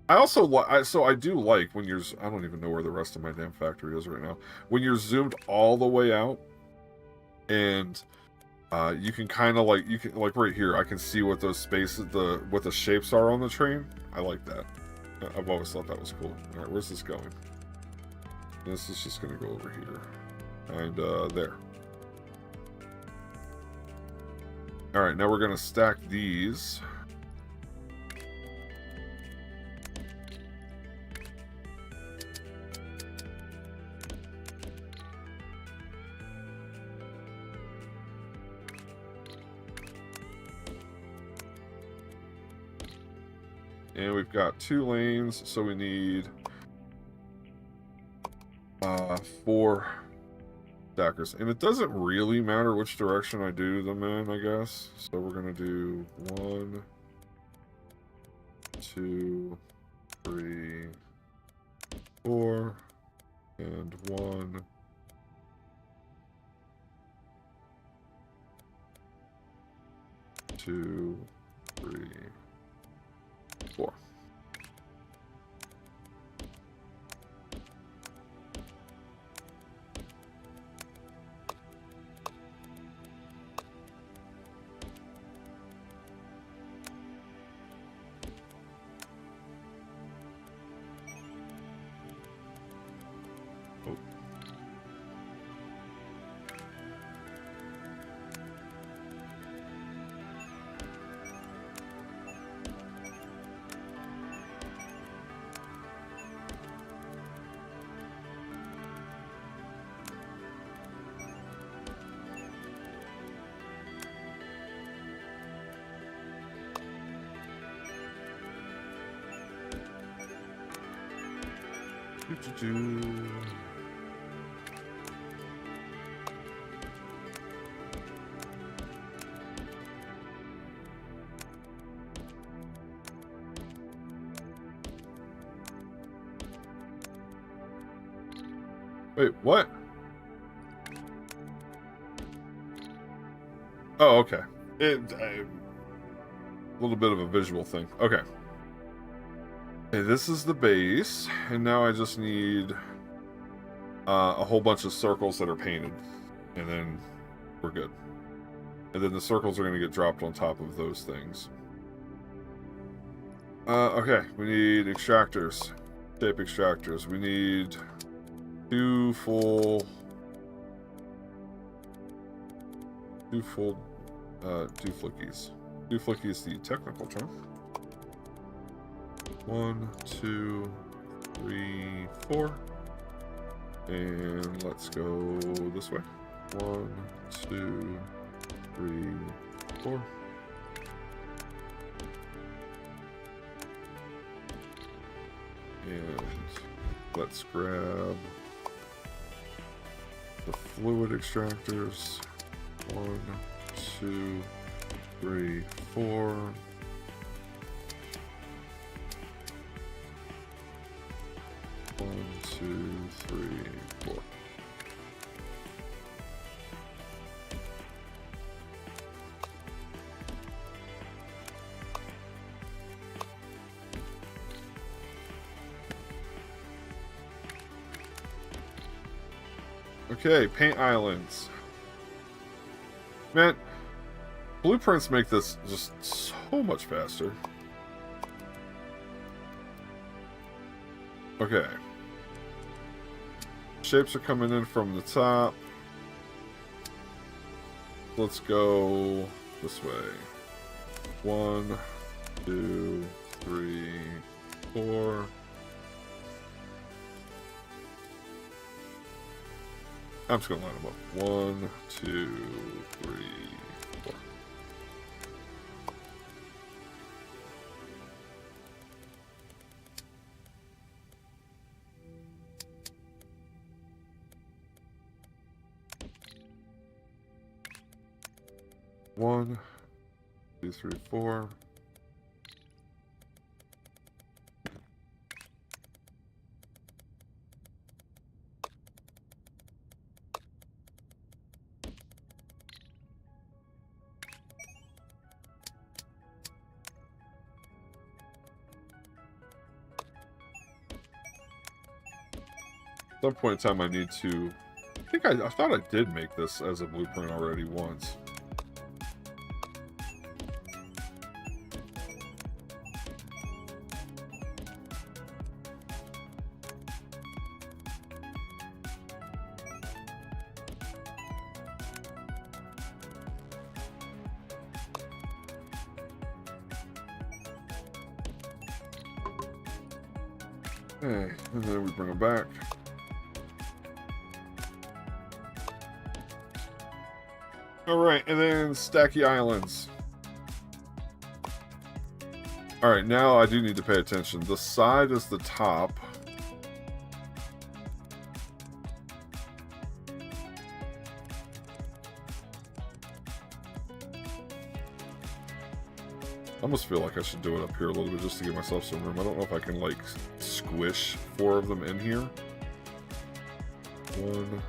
I also like, so I do like when you're, I don't even know where the rest of my damn factory is right now. When you're zoomed all the way out, and you can kind of like, right here, I can see what those spaces, what the shapes are on the train. I like that. I've always thought that was cool. All right, where's this going? This is just going to go over here. And there. All right, now we're going to stack these. And we've got 2 lanes, so we need 4 stackers. And it doesn't really matter which direction I do them in, I guess. So we're going to do 1, 2, 3, 4, and 1, 2, 3, 4. Wait, what? Oh, okay. A little bit of a visual thing. Okay. Okay, this is the base, and now I just need a whole bunch of circles that are painted, and then we're good. And then the circles are going to get dropped on top of those things. Okay, we need extractors, tape extractors. We need 2 full, 2 flickies. 2 flickies, the technical term. 1, 2, 3, 4. And let's go this way. 1, 2, 3, 4. And let's grab the fluid extractors. 1, 2, 3, 4. One, 2, 3, 4. Okay, paint islands. Man, blueprints make this just so much faster. Okay. Shapes are coming in from the top. Let's go this way. 1, 2, 3, 4. I'm just gonna line them up. 1, 2, 3, 4. One, 2, 3, 4. At some point in time, I need to. I thought I did make this as a blueprint already once. Okay, and then we bring them back. Alright, and then Stacky Islands. Alright, now I do need to pay attention. The side is the top. I almost feel like I should do it up here a little bit just to give myself some room. I don't know if I can, like, squish 4 of them in here. 1,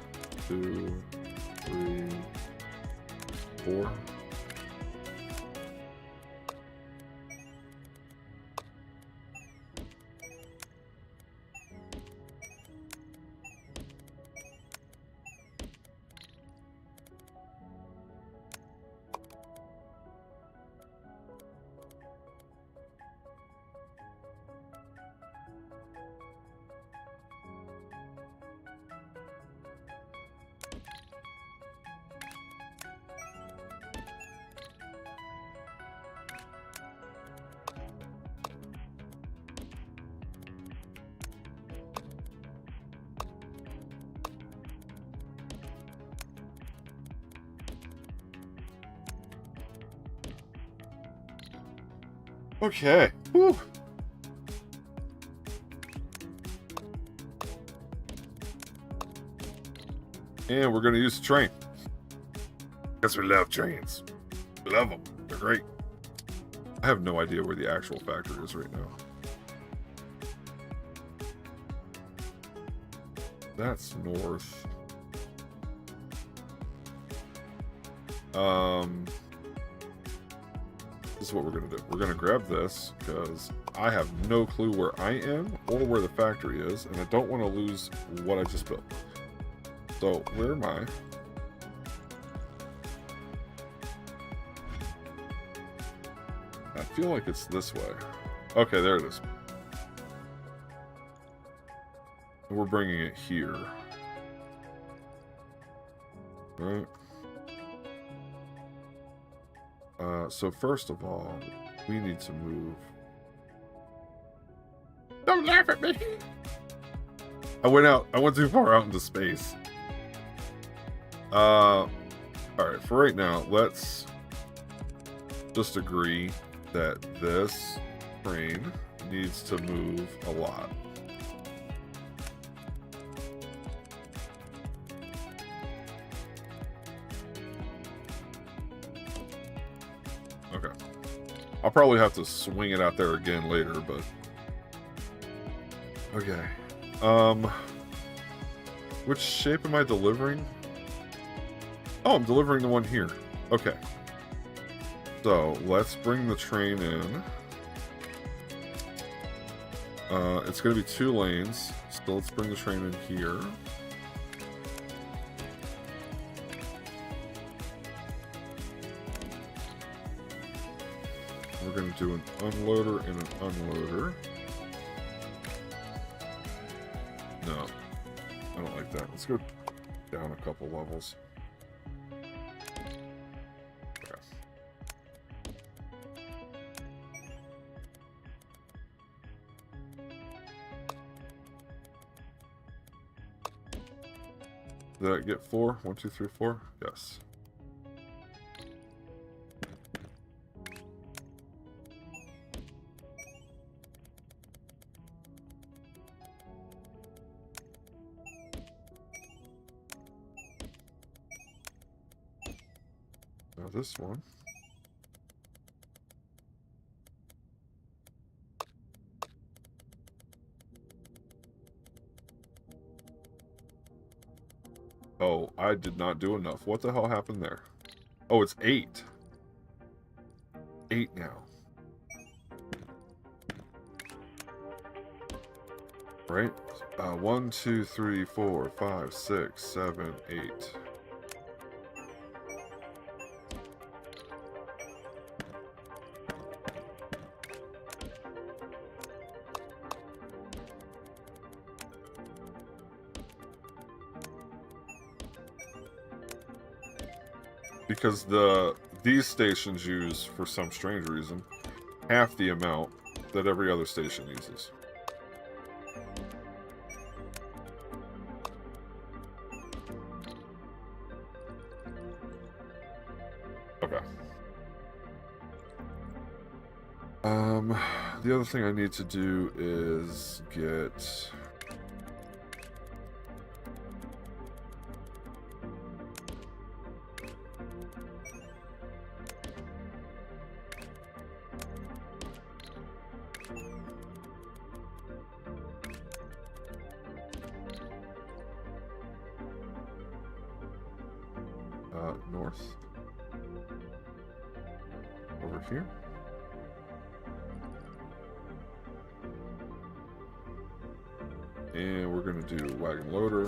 2, 3, 4. Okay. Whew. And we're going to use the train. Because we love trains. We love them. They're great. I have no idea where the actual factory is right now. That's north. This is what we're going to do. We're going to grab this because I have no clue where I am or where the factory is, and I don't want to lose what I just built. So, where am I? I feel like it's this way. Okay, there it is. We're bringing it here. Right? So first of all, we need to move Don't laugh at me. I went too far out into space. Alright, for right now, let's just agree that this train needs to move a lot. Okay. I'll probably have to swing it out there again later, but... Okay. Which shape am I delivering? Oh, I'm delivering the one here. Okay. So, let's bring the train in. It's going to be 2 lanes. So let's bring the train in here. We're going to do an unloader and an unloader. No, I don't like that. Let's go down a couple levels. Okay. Did I get 4? 1, 2, 3, 4? Yes. Now this one. Oh, I did not do enough. What the hell happened there? Oh, it's 8. 8 now. Right? 1, 2, 3, 4, 5, 6, 7, 8. Because these stations use, for some strange reason, half the amount that every other station uses. Okay. The other thing I need to do is get... north. Over here. And we're going to do wagon loader.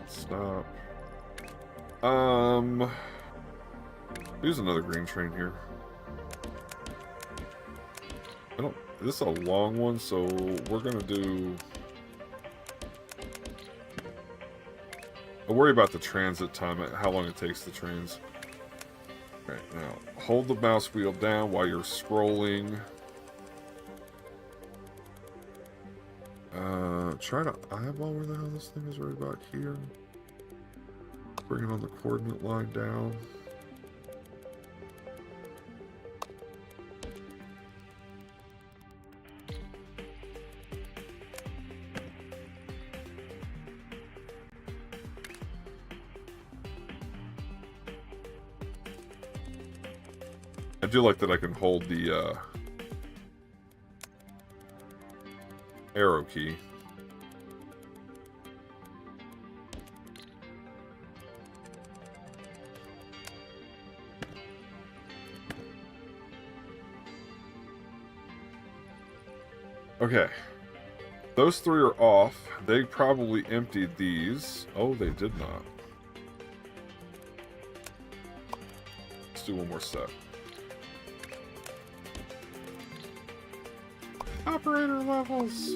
Stop. Here's another green train here. This is a long one, so we're gonna do... I worry about the transit time, how long it takes the trains. Okay, now hold the mouse wheel down while you're scrolling. Try to eyeball where the hell this thing is, right about here. Bring it on the coordinate line down. I do like that I can hold the arrow key. Okay. Those 3 are off. They probably emptied these. Oh, they did not. Let's do one more set. Operator levels.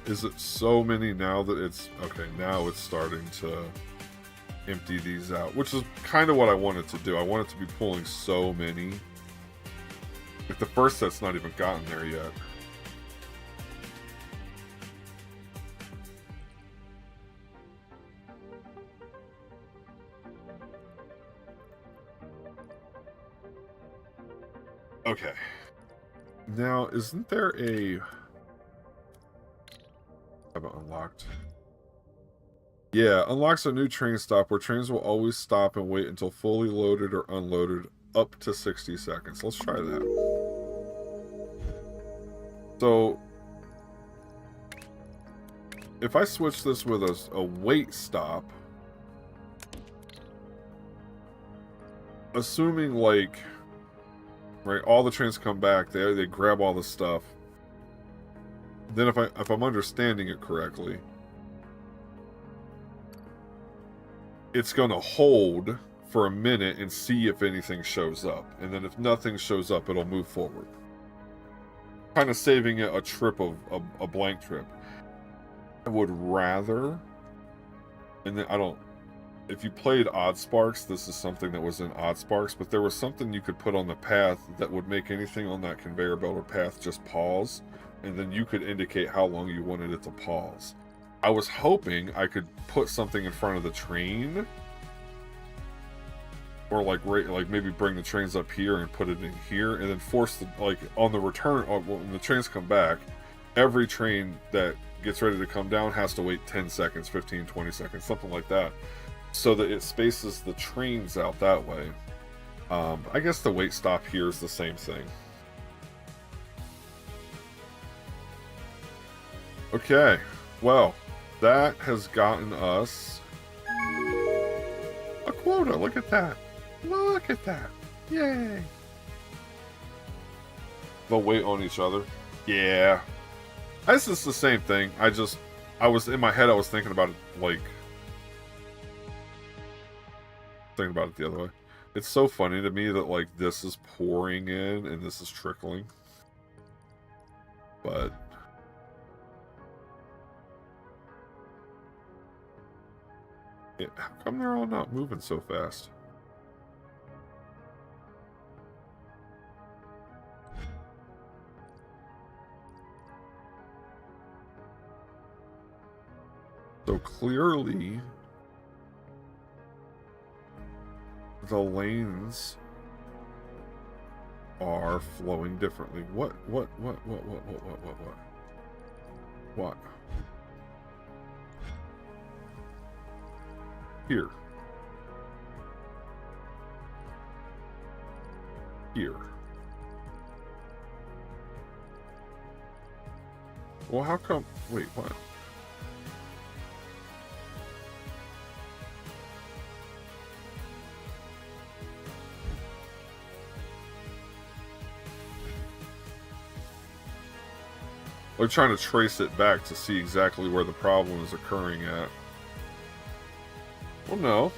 Is it so many now that it's... Okay, now it's starting to empty these out, which is kind of what I wanted to do. I wanted to be pulling so many. Like, the first set's not even gotten there yet. Okay. Now, isn't there a... How about unlocked? Yeah, unlocks a new train stop where trains will always stop and wait until fully loaded or unloaded up to 60 seconds. Let's try that. So, if I switch this with a wait stop, assuming, like, right, all the trains come back, they grab all the stuff. Then if I'm understanding it correctly, it's going to hold for a minute and see if anything shows up. And then if nothing shows up, it'll move forward. Kind of saving it a trip of a blank trip. I would rather, and then I don't, if you played Odd Sparks, this is something that was in Odd Sparks, but there was something you could put on the path that would make anything on that conveyor belt or path just pause, and then you could indicate how long you wanted it to pause. I was hoping I could put something in front of the train, or like maybe bring the trains up here and put it in here, and then force the, like, on the return, when the trains come back, every train that gets ready to come down has to wait 10 seconds, 15, 20 seconds, something like that, so that it spaces the trains out that way. I guess the wait stop here is the same thing. Okay, well, that has gotten us a quota. Look at that. Look at that. Yay. They'll wait on each other. Yeah. This is the same thing. I was in my head, I was thinking about it, like, thinking about it the other way. It's so funny to me that, like, this is pouring in and this is trickling. But yeah, how come they're all not moving so fast? So clearly, the lanes are flowing differently. What? Here. Here. Well, how come? Wait, what? I'm trying to trace it back to see exactly where the problem is occurring at. Well, no.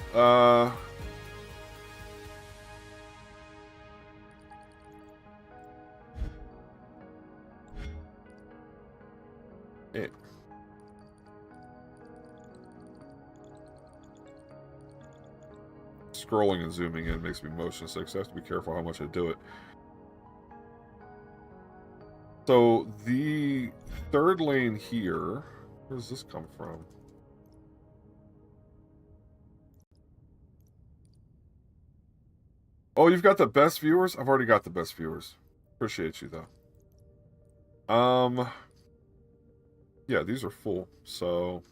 Scrolling and zooming in makes me motion sick, so I have to be careful how much I do it. So the third lane here, where does this come from? Oh, you've got the best viewers? I've already got the best viewers. Appreciate you, though. Yeah, these are full, so...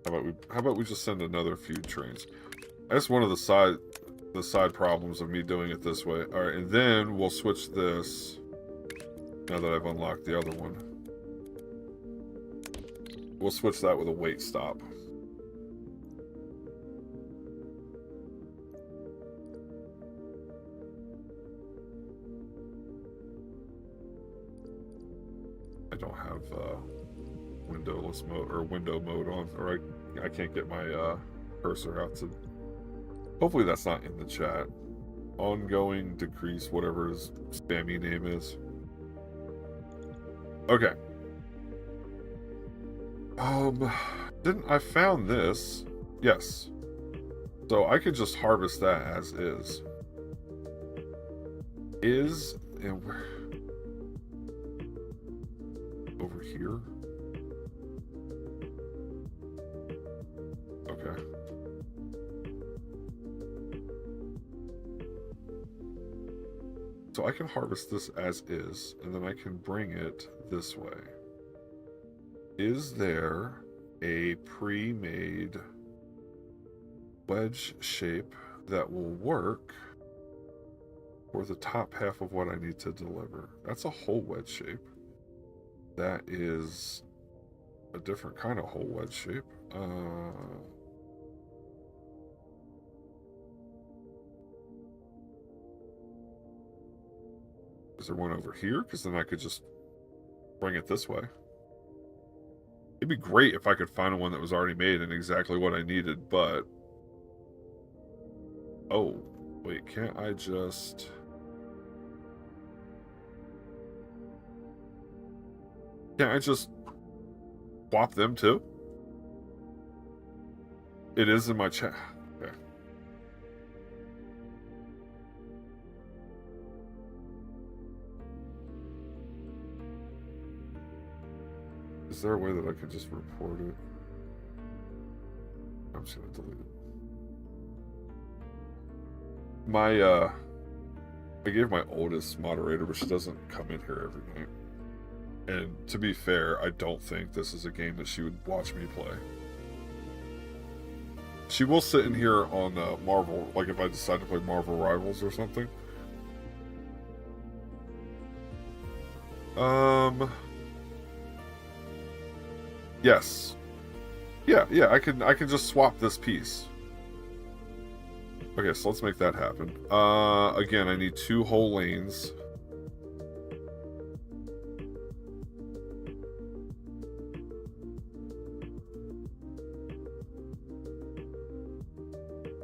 How about we just send another few trains? That's one of the side problems of me doing it this way. Alright, and then we'll switch this, now that I've unlocked the other one. We'll switch that with a wait stop. I don't have windowless mode or window mode on, or I can't get my cursor out to. Hopefully that's not in the chat. Ongoing decrease, whatever his spammy name is. Okay. Didn't I found this? Yes. So I could just harvest that as is. And where? Over here? Okay. So I can harvest this as is, and then I can bring it this way. Is there a pre-made wedge shape that will work for the top half of what I need to deliver? That's a hole wedge shape. That is a different kind of hole wedge shape. Is there one over here? Because then I could just bring it this way. It'd be great if I could find one that was already made and exactly what I needed, but... Oh, wait, can't I just... Can't I just swap them too? It is in my chat. Okay. Is there a way that I could just report it? I'm just gonna delete it. I gave my oldest moderator, but she doesn't come in here every night. And to be fair, I don't think this is a game that she would watch me play. She will sit in here on Marvel, like if I decide to play Marvel Rivals or something. Yes. Yeah, I can just swap this piece. Okay, so let's make that happen. Again, I need 2 whole lanes.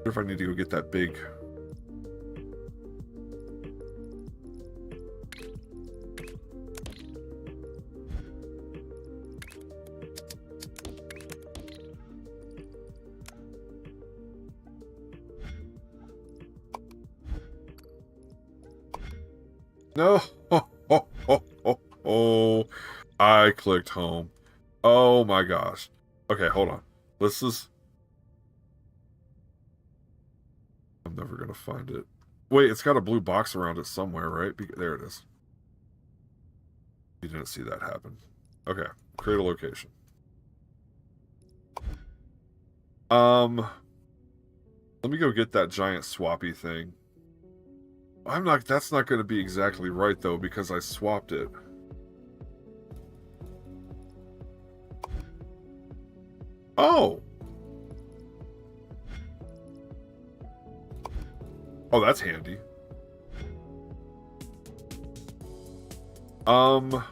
What if I need to go get that big... No! Oh, I clicked home. Oh my gosh. Okay, hold on. This is... I'm never gonna find it. Wait, it's got a blue box around it somewhere, right? There it is. You didn't see that happen. Okay, create a location. Let me go get that giant swappy thing. That's not going to be exactly right, though, because I swapped it. Oh! Oh, that's handy. No,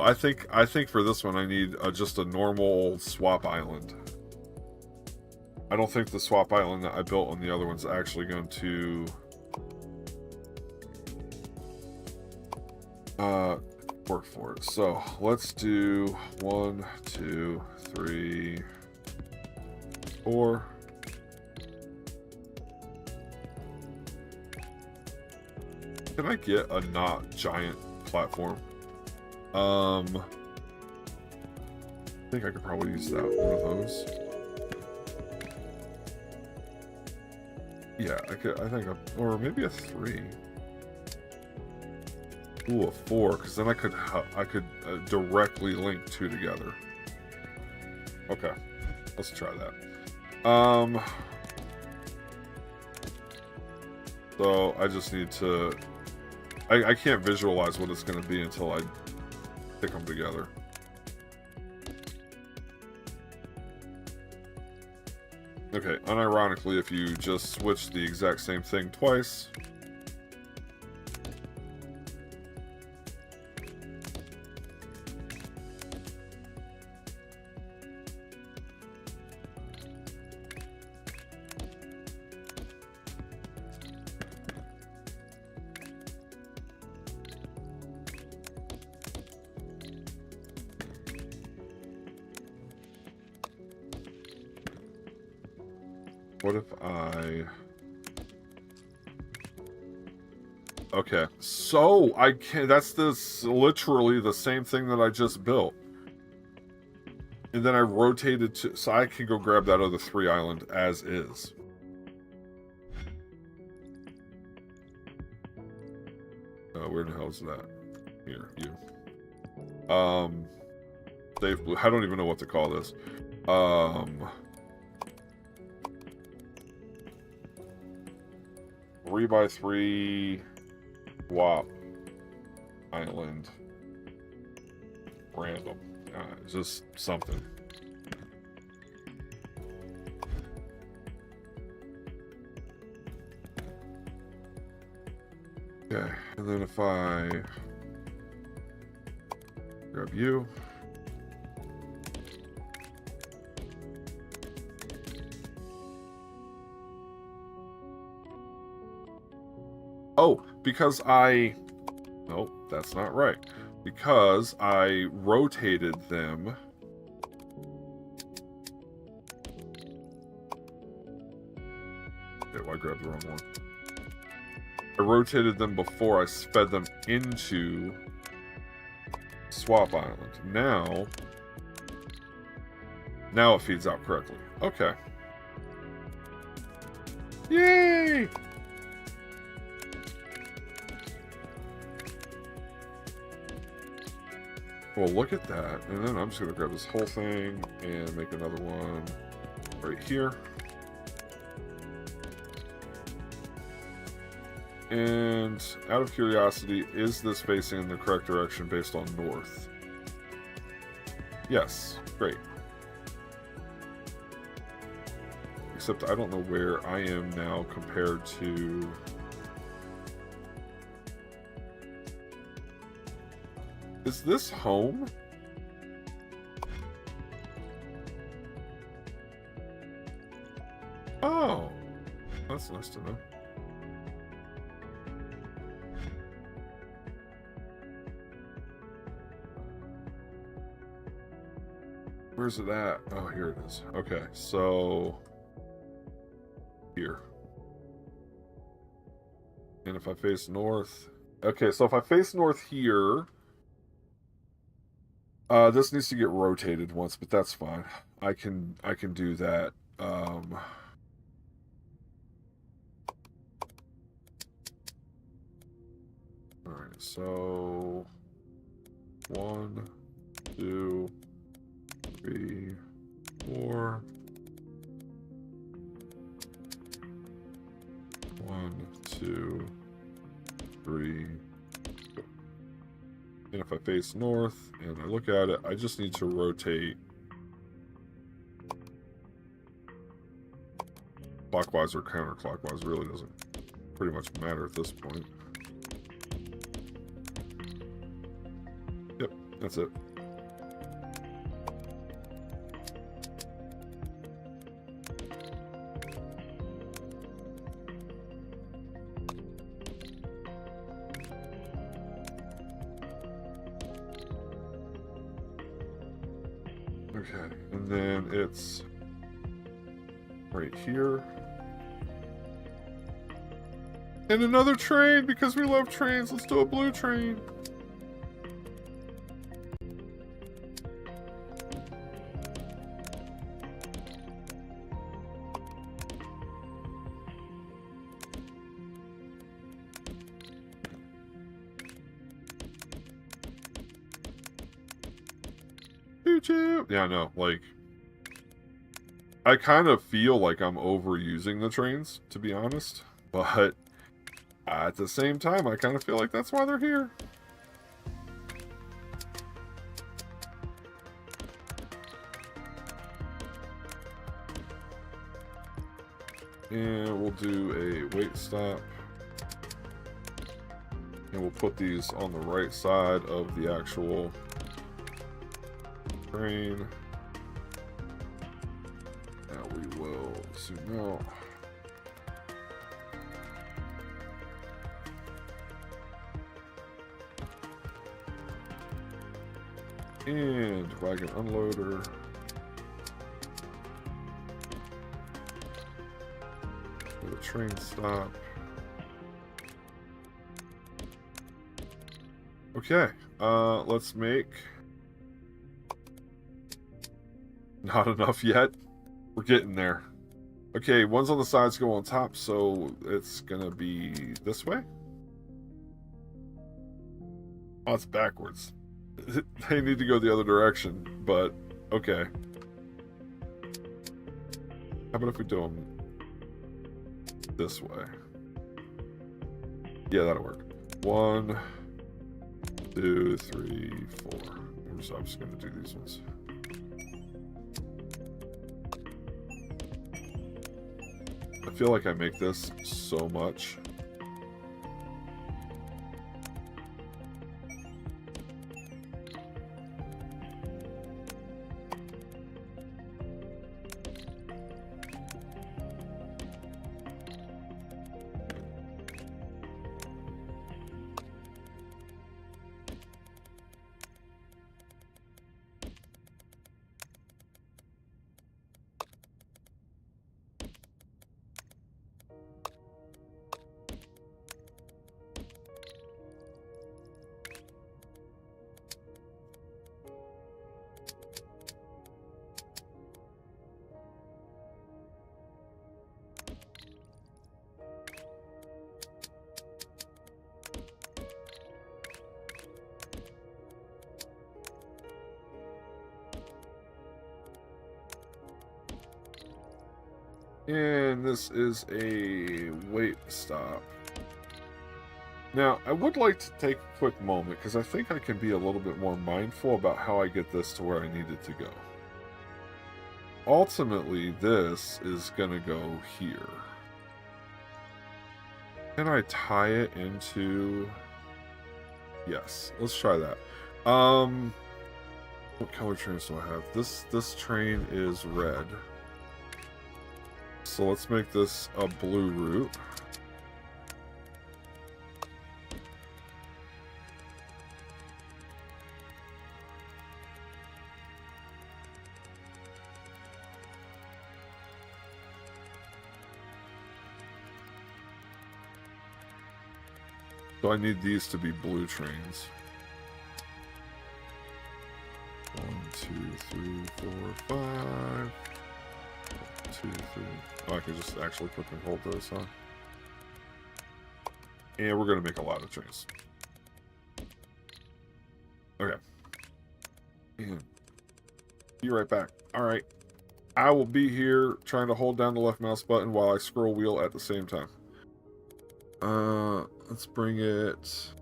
I think for this one I need just a normal swap island. I don't think the swap island that I built on the other one's actually going to work for it. So let's do 1, 2, 3, 4. Can I get a not giant platform? I think I could probably use that one of those. Yeah, I think or maybe a 3. Ooh, a 4, because then I could directly link 2 together. Okay, let's try that. So I just need to... I can't visualize what it's going to be until I pick them together. Okay, unironically, if you just switch the exact same thing twice... What if I... Okay, so I can... That's literally the same thing that I just built. And then I rotated to... So I can go grab that other 3 island as is. Where the hell is that? Here, you. Dave Blue. I don't even know what to call this. 3x3 swap island random. Just something. Okay, and then if I grab you. Oh, because no, that's not right. Because I rotated them. Okay, well, I grabbed the wrong one. I rotated them before I fed them into Swap Island. Now it feeds out correctly. Okay. Yay! Well, look at that. And then I'm just going to grab this whole thing and make another one right here. And out of curiosity, is this facing in the correct direction based on north? Yes. Great. Except I don't know where I am now compared to... Is this home? Oh. That's nice to know. Where's it at? Oh, here it is. Okay, so... Here. And if I face north... Okay, so if I face north here... this needs to get rotated once, but that's fine. I can do that. Alright, so... 1, 2... 3, 4. 1, 2, 3. Go. And if I face north and I look at it, I just need to rotate clockwise or counterclockwise. Really doesn't pretty much matter at this point. Yep, that's it. Okay, and then it's right here. And another train, because we love trains. Let's do a blue train. Yeah, I know. Like, I kind of feel like I'm overusing the trains, to be honest. But at the same time, I kind of feel like that's why they're here. And we'll do a wait stop. And we'll put these on the right side of the actual train. Now we will zoom out. And wagon unloader. train stop. Okay, let's make... Not enough yet. We're getting there. Okay, ones on the sides go on top, so it's gonna be this way? Oh, it's backwards. They need to go the other direction, but okay. How about if we do them this way? Yeah, that'll work. 1, 2, 3, 4. So I'm just gonna do these ones. I feel like I make this so much. And this is a wait stop. Now, I would like to take a quick moment, because I think I can be a little bit more mindful about how I get this to where I need it to go. Ultimately, this is going to go here. Can I tie it into... Yes, let's try that. What color trains do I have? This train is red. So let's make this a blue route. So I need these to be blue trains. 1, 2, 3, 4, 5. 2, 3. Oh, I can just actually quickly hold those, huh? And we're going to make a lot of trains. Okay. And be right back. Alright. I will be here trying to hold down the left mouse button while I scroll wheel at the same time. Let's bring it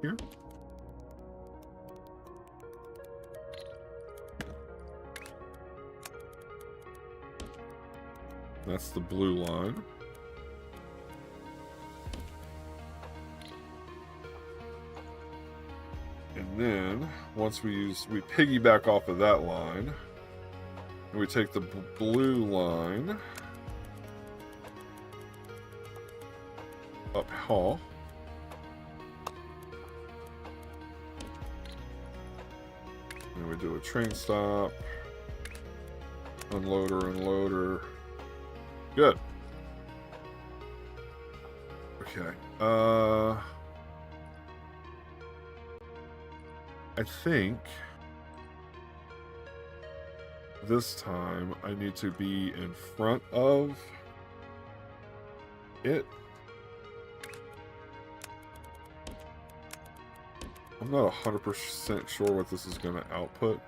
here. That's the blue line. And then, once we piggyback off of that line, and we take the blue line up Hall. And we do a train stop, unloader. Good. Okay. I think this time I need to be in front of it. I'm not 100% sure what this is going to output.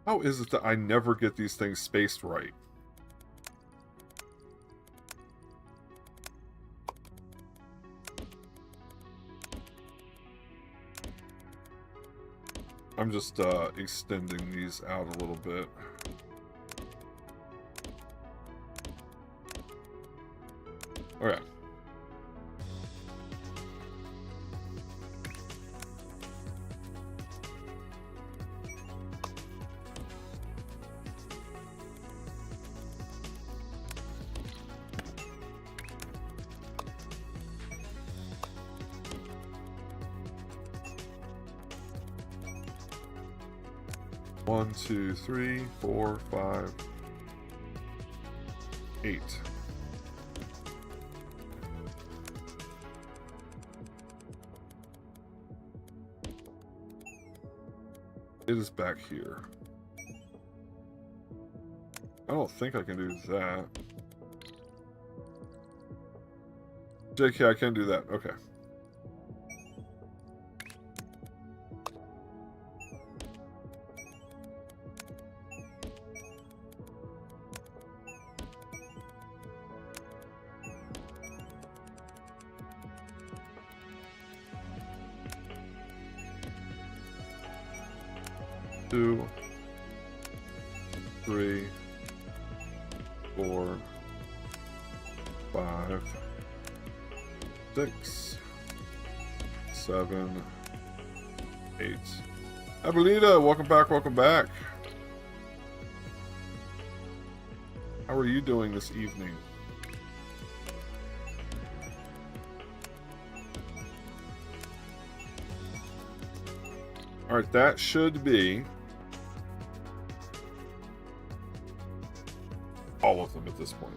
How is it that I never get these things spaced right? I'm just extending these out a little bit. Okay. 1, 2, 3, 4, 5, 8. It is back here. I don't think I can do that. JK, I can do that. Okay. Two, 3, 4, 5, 6, 7, 8. Abuelita, welcome back, welcome back. How are you doing this evening? Alright, that should be all of them at this point.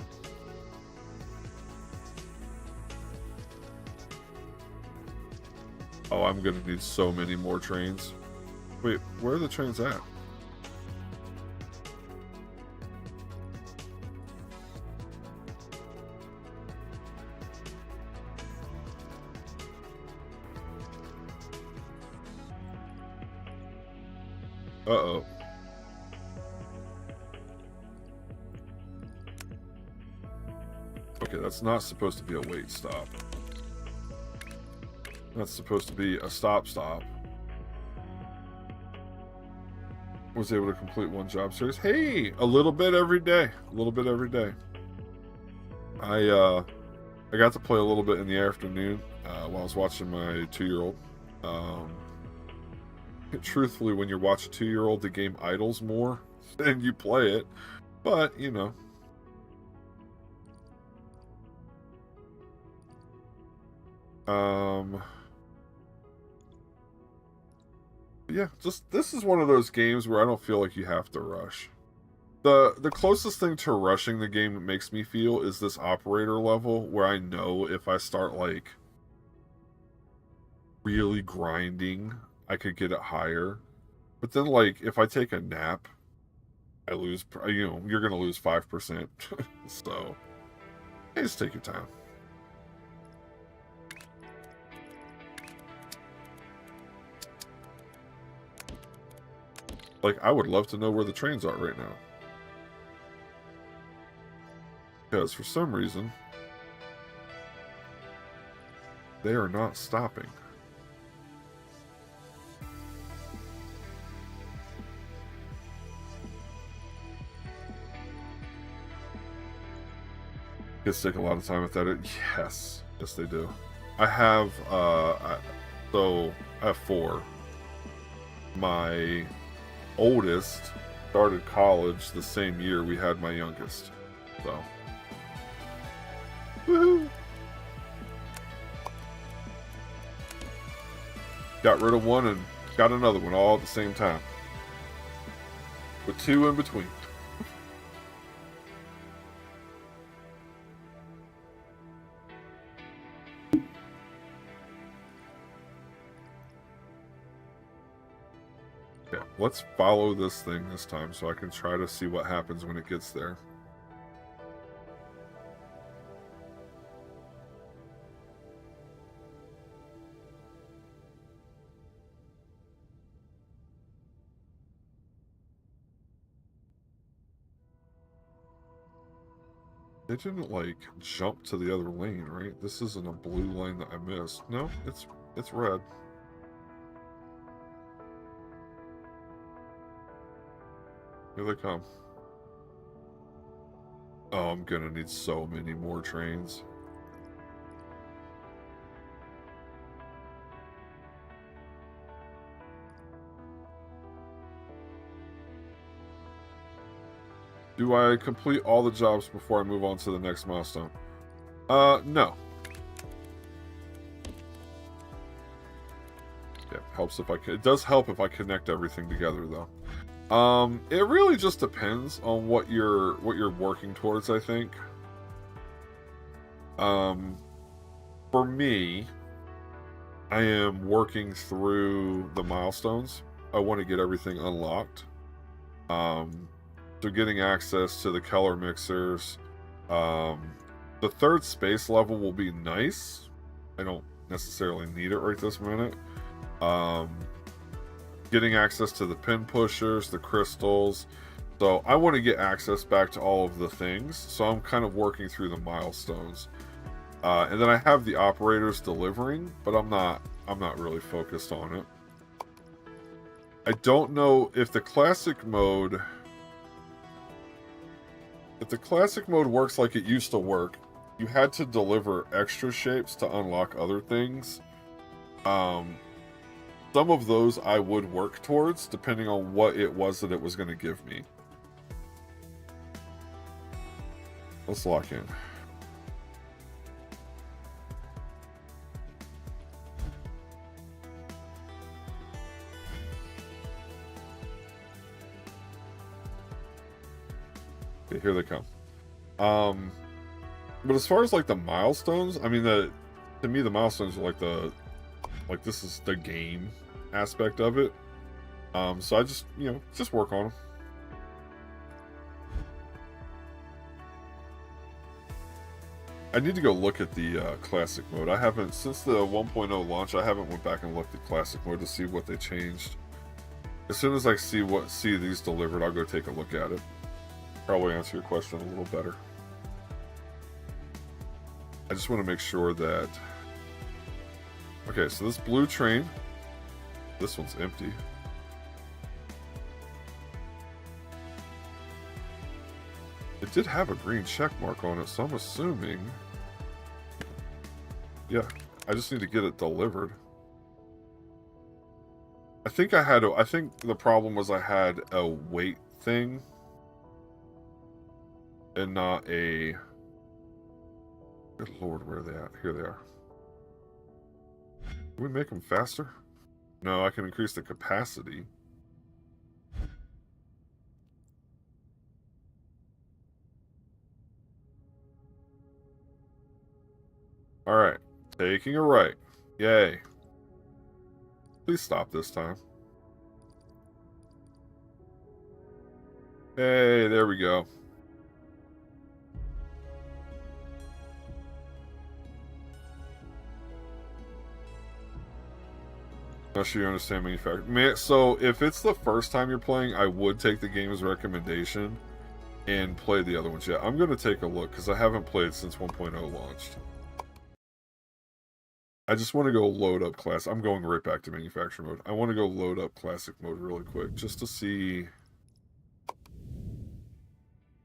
Oh, I'm gonna need so many more trains. Wait, where are the trains at? Uh-oh. Okay, that's not supposed to be a wait stop. That's supposed to be a stop. Was able to complete one job series. Hey, a little bit every day. A little bit every day. I got to play a little bit in the afternoon while I was watching my 2-year-old. Truthfully, when you watch a 2-year-old, the game idles more than you play it. But, you know. Yeah, just this is one of those games where I don't feel like you have to rush. The closest thing to rushing the game that makes me feel is this operator level, where I know if I start like really grinding, I could get it higher. But then like if I take a nap, I lose, you know, you're gonna lose 5%. So hey, just take your time. Like, I would love to know where the trains are right now. Because for some reason, they are not stopping. Kids take a lot of time with that. Yes. Yes, they do. I have, so I have 4. My oldest started college the same year we had my youngest. So, woohoo! Got rid of one and got another one all at the same time. With 2 in between. Okay, let's follow this thing this time so I can try to see what happens when it gets there. They didn't like jump to the other lane, right? This isn't a blue lane that I missed. No, it's red. Here they come. Oh, I'm gonna need so many more trains. Do I complete all the jobs before I move on to the next milestone? No. Yeah, helps if it does help if I connect everything together, though. It really just depends on what you're working towards, I think. For me, I am working through the milestones. I want to get everything unlocked. So getting access to the color mixers. The third space level will be nice. I don't necessarily need it right this minute. Getting access to the pin pushers, the crystals. So I want to get access back to all of the things. So I'm kind of working through the milestones. And then I have the operators delivering, but I'm not really focused on it. I don't know if the classic mode works like it used to work. You had to deliver extra shapes to unlock other things. Some of those I would work towards, depending on what it was that it was going to give me. Let's lock in. Okay, here they come. But as far as like the milestones, I mean, to me the milestones are like this is the game aspect of it. So I just just work on them. I need to go look at the classic mode. I haven't, since the 1.0 launch, I haven't went back and looked at classic mode to see what they changed. As soon as I see these delivered, I'll go take a look at it. Probably answer your question a little better. I just want to make sure that... Okay, so this blue train, this one's empty. It did have a green check mark on it, so I'm assuming... Yeah, I just need to get it delivered. I think the problem was I had a weight thing and not a... Good lord, where are they at? Here they are. Can we make them faster? No, I can increase the capacity. Alright, taking a right. Yay. Please stop this time. Hey, there we go. Not sure you understand manufacturing. So if it's the first time you're playing, I would take the game's recommendation and play the other ones. Yeah, I'm going to take a look because I haven't played since 1.0 launched. I just want to go load up classic. I'm going right back to manufacturer mode. I want to go load up classic mode really quick just to see.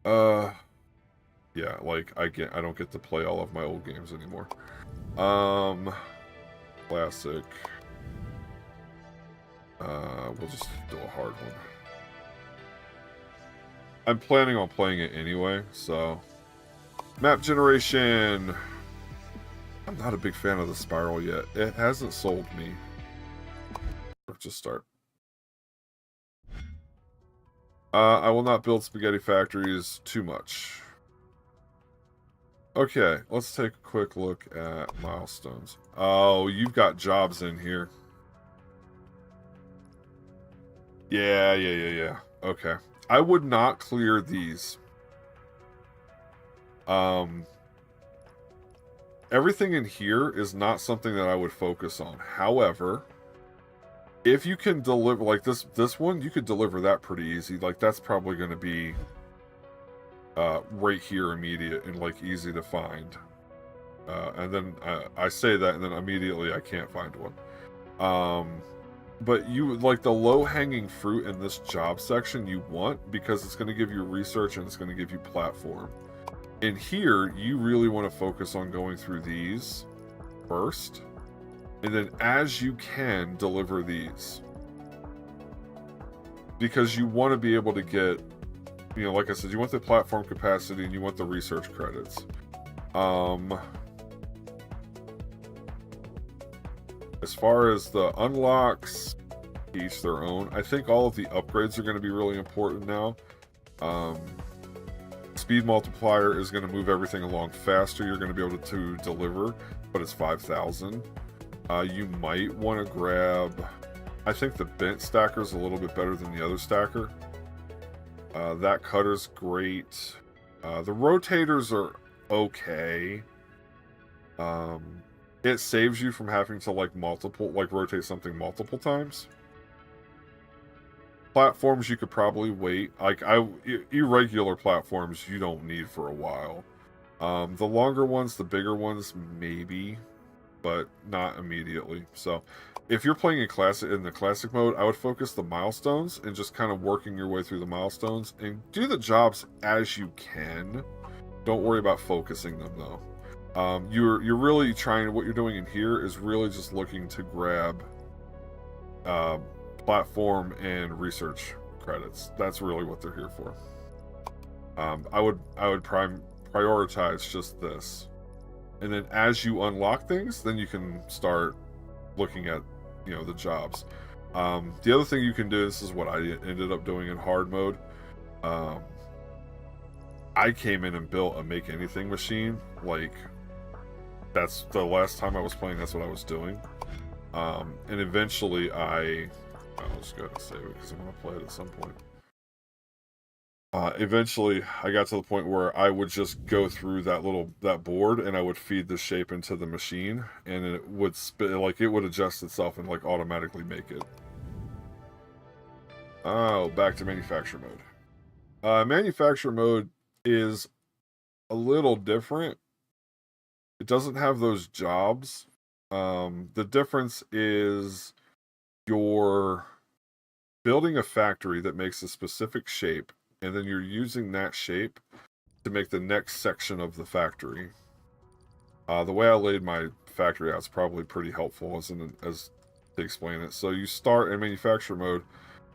Yeah, like I don't get to play all of my old games anymore. Classic. We'll just do a hard one. I'm planning on playing it anyway, so... Map generation! I'm not a big fan of the spiral yet. It hasn't sold me. Let's just start. I will not build spaghetti factories too much. Okay, let's take a quick look at milestones. Oh, you've got jobs in here. Yeah. Okay. I would not clear these. Everything in here is not something that I would focus on. However, if you can deliver, like this one, you could deliver that pretty easy. Like, that's probably going to be right here immediate and, like, easy to find. And then I say that, and then immediately I can't find one. But you, like, the low-hanging fruit in this job section you want, because it's going to give you research and it's going to give you platform. In here, you really want to focus on going through these first, and then as you can, deliver these. Because you want to be able to get, you know, like I said, you want the platform capacity and you want the research credits. As far as the unlocks, each their own. I think all of the upgrades are going to be really important now. Speed multiplier is going to move everything along faster. You're going to be able to deliver, but it's 5,000. You might want to grab... I think the bent stacker is a little bit better than the other stacker. That cutter's great. The rotators are okay. It saves you from having to rotate something multiple times. Platforms you could probably wait. Irregular platforms you don't need for a while. The longer ones, the bigger ones, maybe, but not immediately. So if you're playing in the classic mode, I would focus the milestones and just kind of working your way through the milestones and do the jobs as you can. Don't worry about focusing them though. You're really trying, what you're doing in here is really just looking to grab platform and research credits. That's really what they're here for. I would prioritize just this, and then as you unlock things, then you can start looking at the jobs. The other thing you can do, this is what I ended up doing in hard mode. I came in and built a make anything machine. That's the last time I was playing, that's what I was doing. And eventually I'll just go ahead and save it because I'm going to play it at some point. Eventually I got to the point where I would just go through that board and I would feed the shape into the machine, and it would it would adjust itself and automatically make it. Oh, back to manufacture mode. Manufacture mode is a little different. It doesn't have those jobs. The difference is you're building a factory that makes a specific shape, and then you're using that shape to make the next section of the factory. The way I laid my factory out is probably pretty helpful as to explain it. So you start in manufacture mode.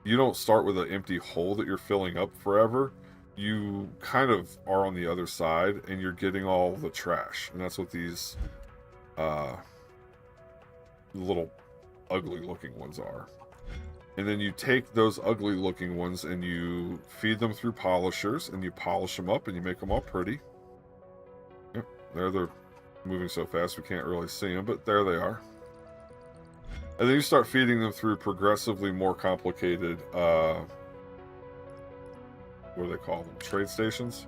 You don't start with an empty hole that you're filling up forever. You kind of are on the other side, and you're getting all the trash. And that's what these little ugly looking ones are. And then you take those ugly looking ones and you feed them through polishers, and you polish them up and you make them all pretty. Yep, there they're moving so fast we can't really see them, but there they are. And then you start feeding them through progressively more complicated, what do they call them? Trade stations.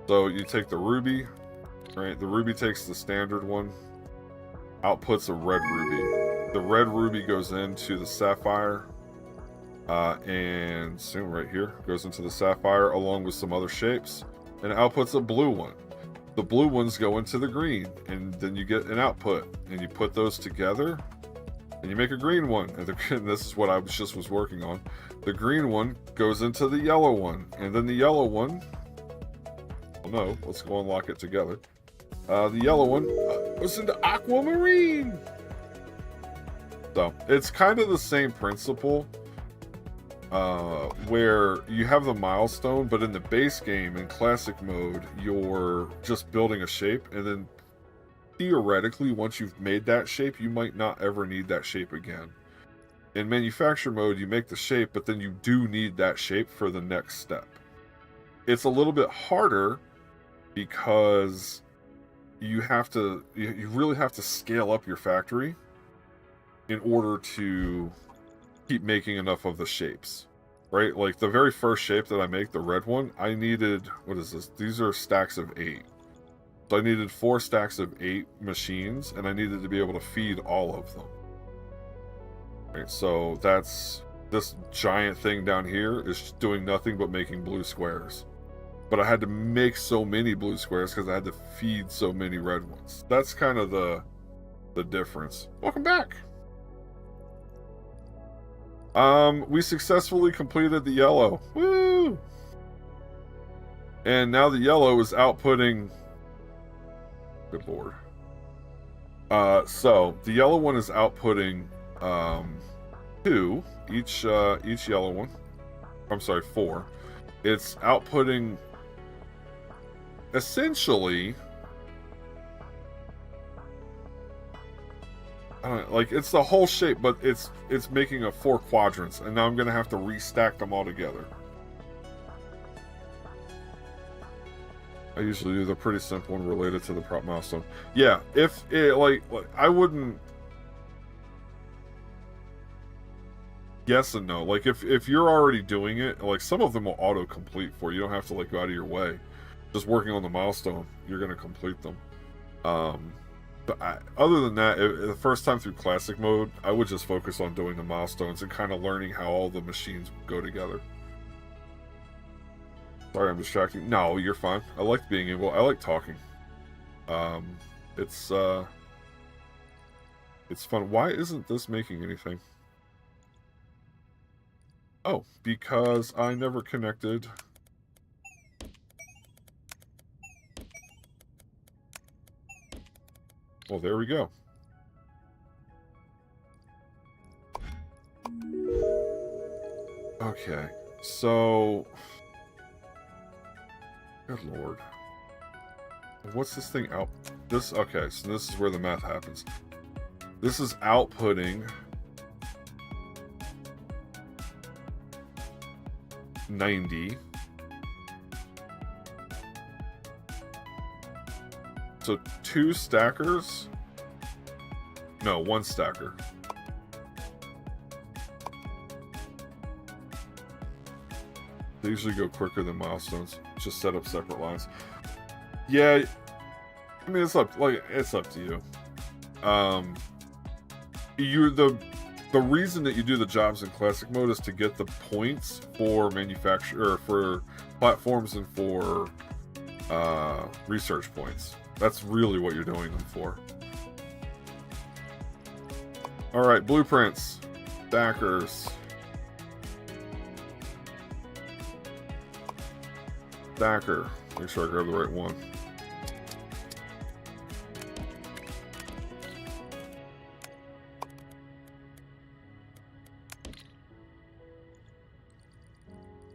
So you take the ruby, right? The ruby takes the standard one, outputs a red ruby. The red ruby goes into the sapphire, and soon right here goes into the sapphire along with some other shapes, and outputs a blue one. The blue ones go into the green, and then you get an output, and you put those together and you make a green one. And this is what I was working on. The green one goes into the yellow one, and then the yellow one, well, no, let's go unlock it together. The yellow one goes into aquamarine. So it's kind of the same principle, where you have the milestone, but in the base game, in classic mode, you're just building a shape, and then theoretically, once you've made that shape, you might not ever need that shape again. In manufacture mode, you make the shape, but then you do need that shape for the next step. It's a little bit harder because you really have to scale up your factory in order to keep making enough of the shapes, right? Like the very first shape that I make, the red one, I needed, what is this? These are stacks of 8. So I needed 4 stacks of 8 machines, and I needed to be able to feed all of them. Right, so that's this giant thing down here is doing nothing but making blue squares. But I had to make so many blue squares because I had to feed so many red ones. That's kind of the difference. Welcome back. We successfully completed the yellow. Woo! And now the yellow is outputting. Good lord. So the yellow one is outputting 2 each yellow one. I'm sorry, 4. It's outputting essentially like it's the whole shape, but it's making a 4 quadrants, and now I'm gonna have to restack them all together. I usually do the pretty simple one related to the prop milestone. Yeah, if it like I wouldn't. Yes and no. Like if you're already doing it, like some of them will auto complete for you. You don't have to like go out of your way. Just working on the milestone, you're gonna complete them. But other than that, the first time through classic mode, I would just focus on doing the milestones and kind of learning how all the machines go together. Sorry, I'm distracting. No, you're fine. I like being able. I like talking. It's fun. Why isn't this making anything? Oh, because I never connected. Well, there we go. Okay, so... Good lord. What's this thing out... This... Okay, so this is where the math happens. This is outputting... 90. So 2 stackers? No, 1 stacker. They usually go quicker than milestones. Just set up separate lines. Yeah, I mean it's up to you. The reason that you do the jobs in classic mode is to get the points for for platforms and for research points. That's really what you're doing them for. Alright, blueprints. Stackers. Stacker. Make sure I grab the right one.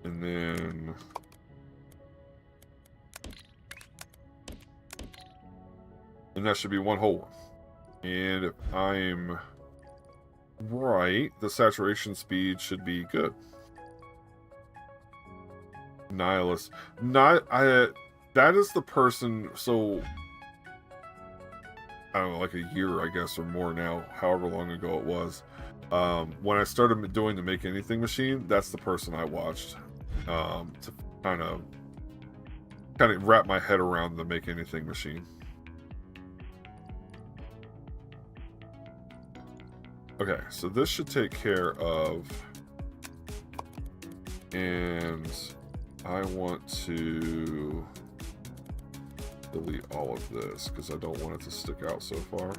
And then... And that should be 1 whole one. And if I'm right, the saturation speed should be good. Nihilist. That is the person, so... I don't know, like a year, I guess, or more now, however long ago it was. When I started doing the Make Anything machine, that's the person I watched. To kind of wrap my head around the Make Anything machine. Okay, so this should take care of, and I want to delete all of this because I don't want it to stick out so far.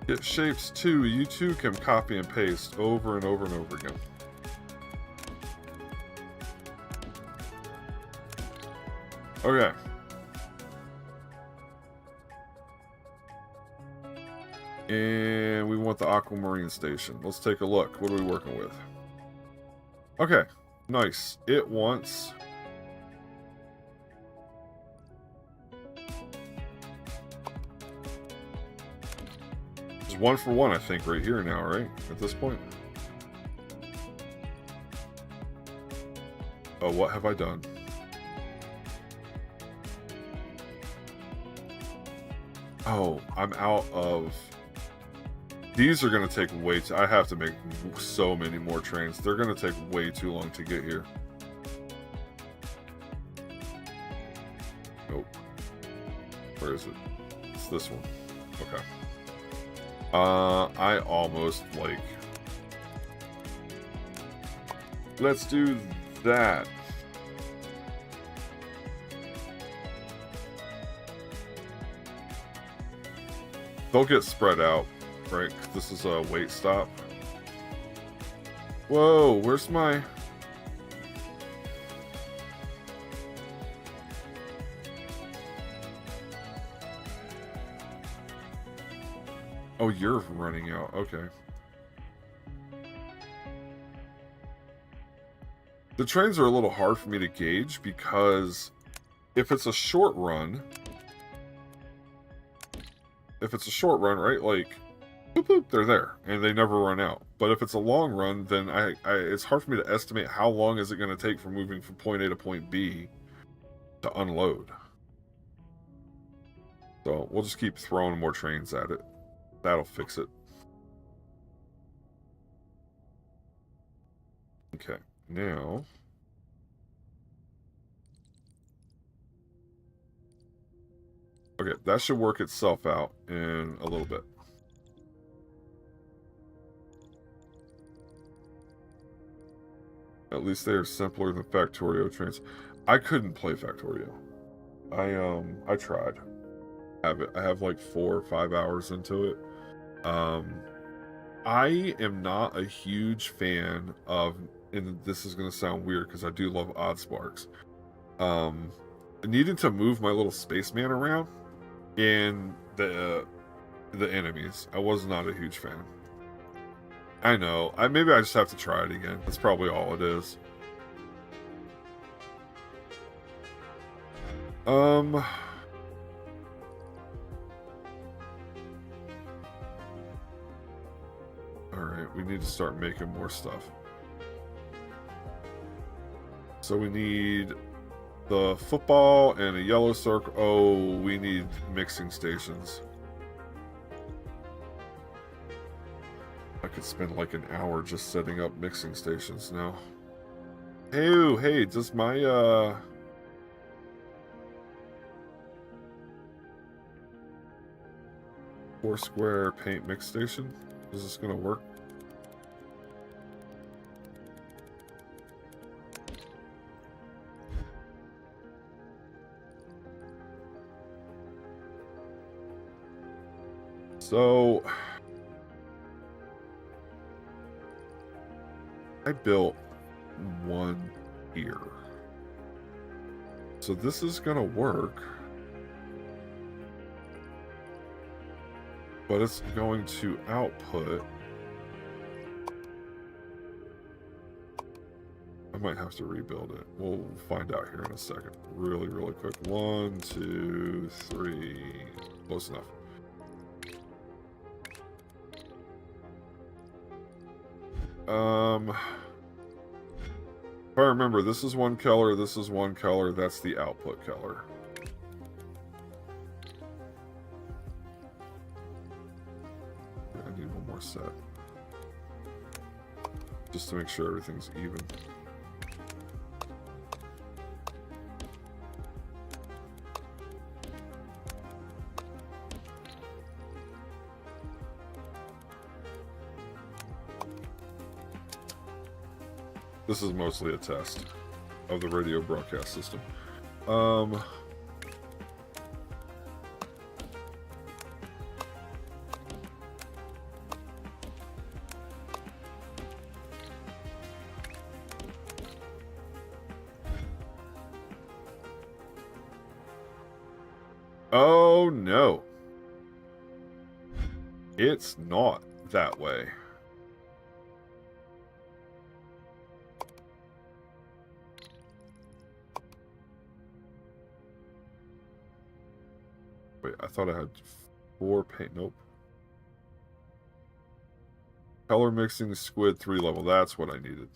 Get Shapez2, you too can copy and paste over and over and over again. Okay. And we want the Aquamarine Station. Let's take a look. What are we working with? Okay, nice. It wants... It's 1 for 1, I think, right here now, right? At this point. Oh, what have I done? Oh, I'm out of... These are going to take way too... I have to make so many more trains. They're going to take way too long to get here. Nope. Where is it? It's this one. Okay. I almost, like... Let's do that. They'll get spread out, right? This is a wait stop. Whoa, where's my... Oh, you're running out. Okay. The trains are a little hard for me to gauge because if it's a short run, right, like, boop, boop, they're there, and they never run out. But if it's a long run, then it's hard for me to estimate how long is it going to take from moving from point A to point B to unload. So we'll just keep throwing more trains at it. That'll fix it. Okay, now... Okay, that should work itself out in a little bit. At least they are simpler than Factorio trains. I couldn't play Factorio. I tried. I have like 4 or 5 hours into it. I am not a huge fan of, and this is going to sound weird because I do love odd sparks. Needing to move my little spaceman around in the enemies. I was not a huge fan. I know. Maybe I just have to try it again. That's probably all it is. Alright, we need to start making more stuff. So we need the football and a yellow circle. Oh, we need mixing stations. I could spend like an hour just setting up mixing stations now. Hey, does my, Foursquare paint mix station, is this gonna work? So I built one here. So this is gonna work. But it's going to output. I might have to rebuild it. We'll find out here in a second. Really, really quick. 1, 2, 3. Close enough. If I remember, this is one color, this is one color, that's the output color. I need one more set. Just to make sure everything's even. This is mostly a test of the radio broadcast system. Oh no. It's not that way. Wait, I thought I had 4 paint. Nope. Color mixing squid 3 level. That's what I needed.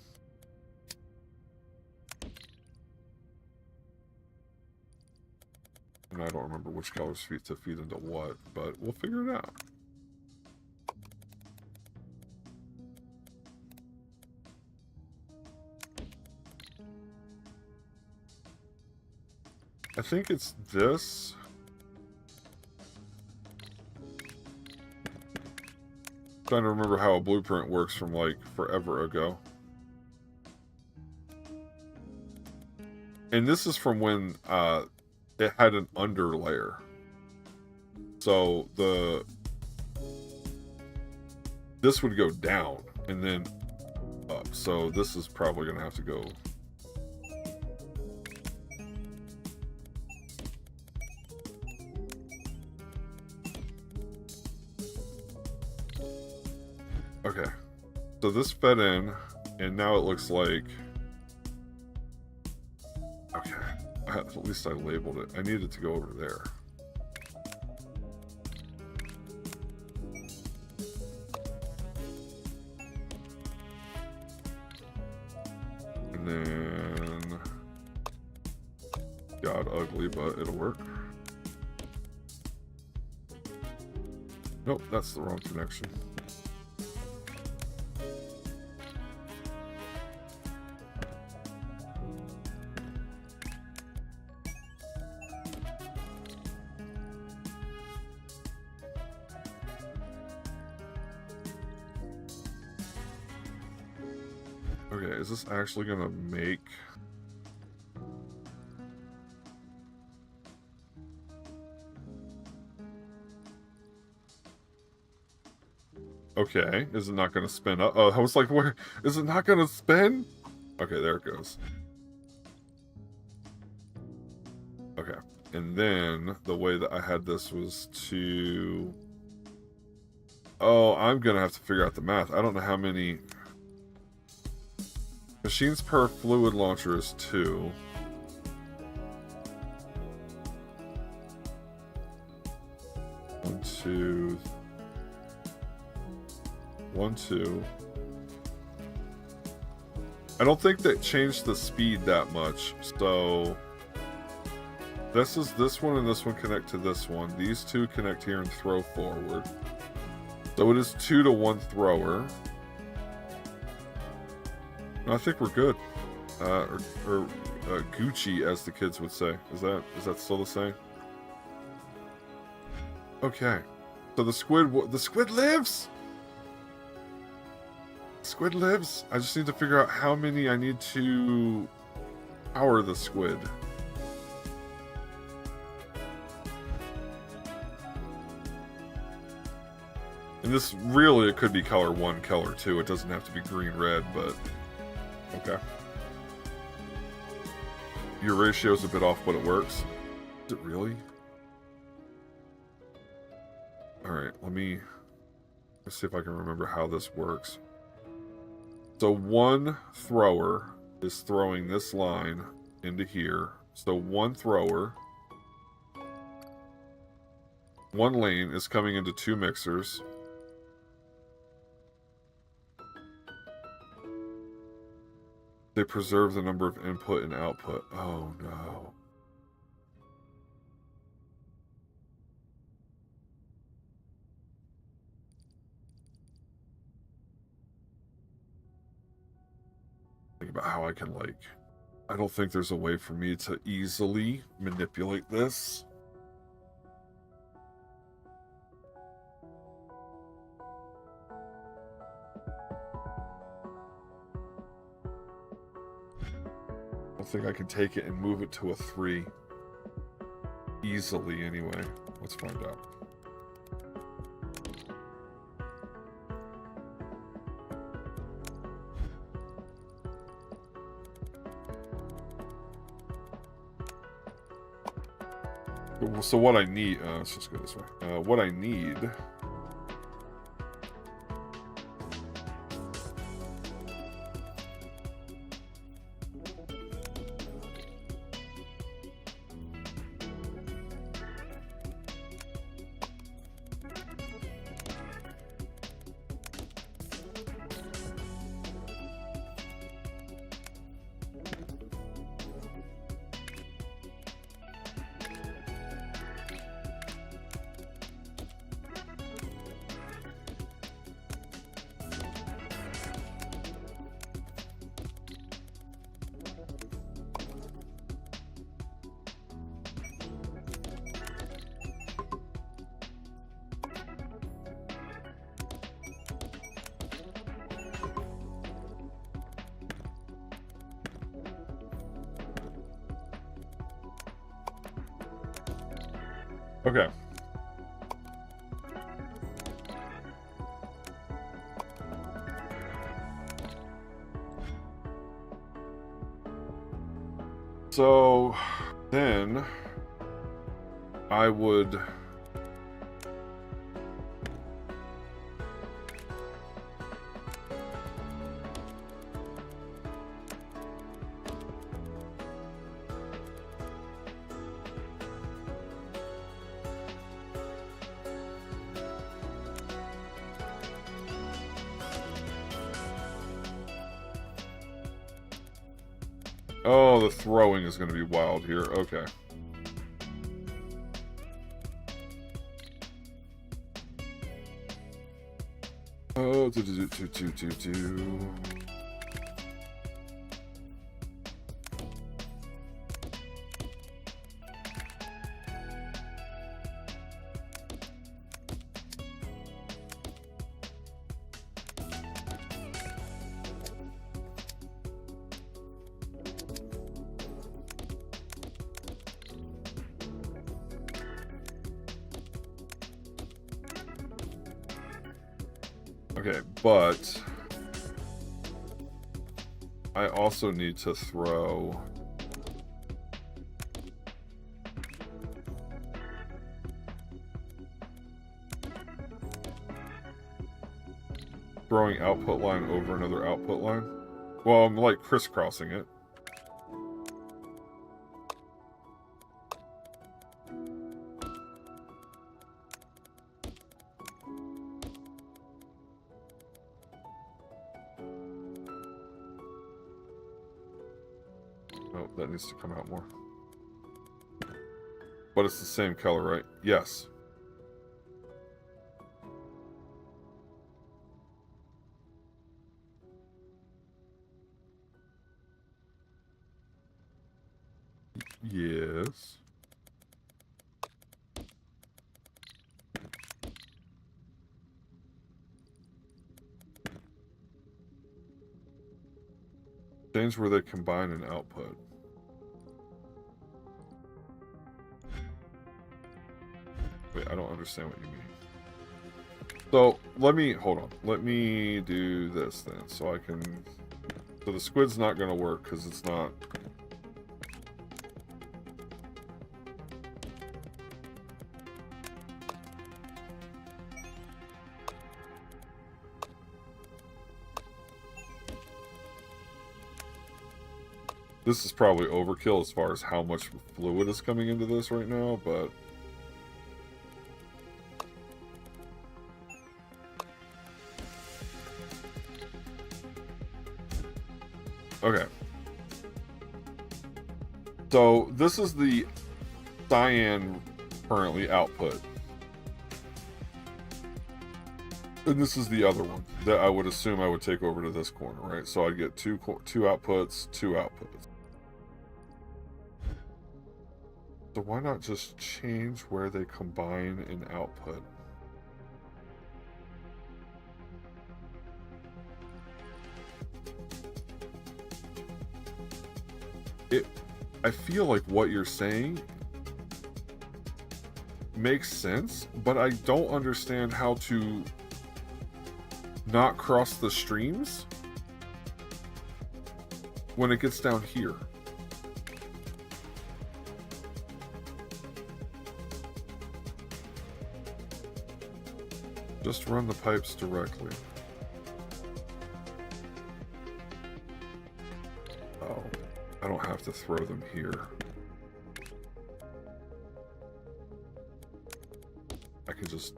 And I don't remember which colors to feed into what, but we'll figure it out. I think it's this. Trying to remember how a blueprint works from like forever ago. And this is from when it had an under layer. So this would go down and then up. So this is probably gonna have to go. Okay. So this fed in, and now it looks like... Okay. At least I labeled it. I needed to go over there. And then... God, ugly, but it'll work. Nope, that's the wrong connection. Okay, is this actually gonna make... Okay, is it not gonna spin up? Oh, I was like, where? Is it not gonna spin? Okay, there it goes. Okay, and then the way that I had this was to... Oh, I'm gonna have to figure out the math. I don't know how many... Machines per fluid launcher is 2. One, two. 1, 2. I don't think that changed the speed that much. So this is this one and this one connect to this one. These two connect here and throw forward. So it is 2 to 1 thrower. I think we're good. Or Gucci, as the kids would say. Is that still the same? Okay. So the squid lives. Squid lives. I just need to figure out how many I need to power the squid. And this really, it could be color 1, color 2. It doesn't have to be green, red, but okay. Your ratio's a bit off, but it works. Is it really? Alright, let's see if I can remember how this works. So 1 thrower is throwing this line into here. So 1 thrower, 1 lane is coming into 2 mixers. They preserve the number of input and output. Oh no. Think about how I can, like... I don't think there's a way for me to easily manipulate this. I don't think I can take it and move it to a 3. Easily, anyway. Let's find out. So what I need... let's just go this way. What I need... Okay. So then I would Oh, the throwing is going to be wild here. Okay. Oh, do. Okay, but I also need to throw throwing output line over another output line. Well, I'm like crisscrossing it. Oh, that needs to come out more. But it's the same color, right? Yes. Yes. Change where they combine an output. Wait, I don't understand what you mean. So, hold on. Let me do this then, so I can... So the squid's not going to work, because it's not... This is probably overkill as far as how much fluid is coming into this right now, but... Okay. So, this is the cyan currently output. And this is the other one that I would assume I would take over to this corner, right? So I'd get two outputs, two outputs. So why not just change where they combine in output? I feel like what you're saying makes sense, but I don't understand how to not cross the streams when it gets down here. Just run the pipes directly. Oh, I don't have to throw them here. I can just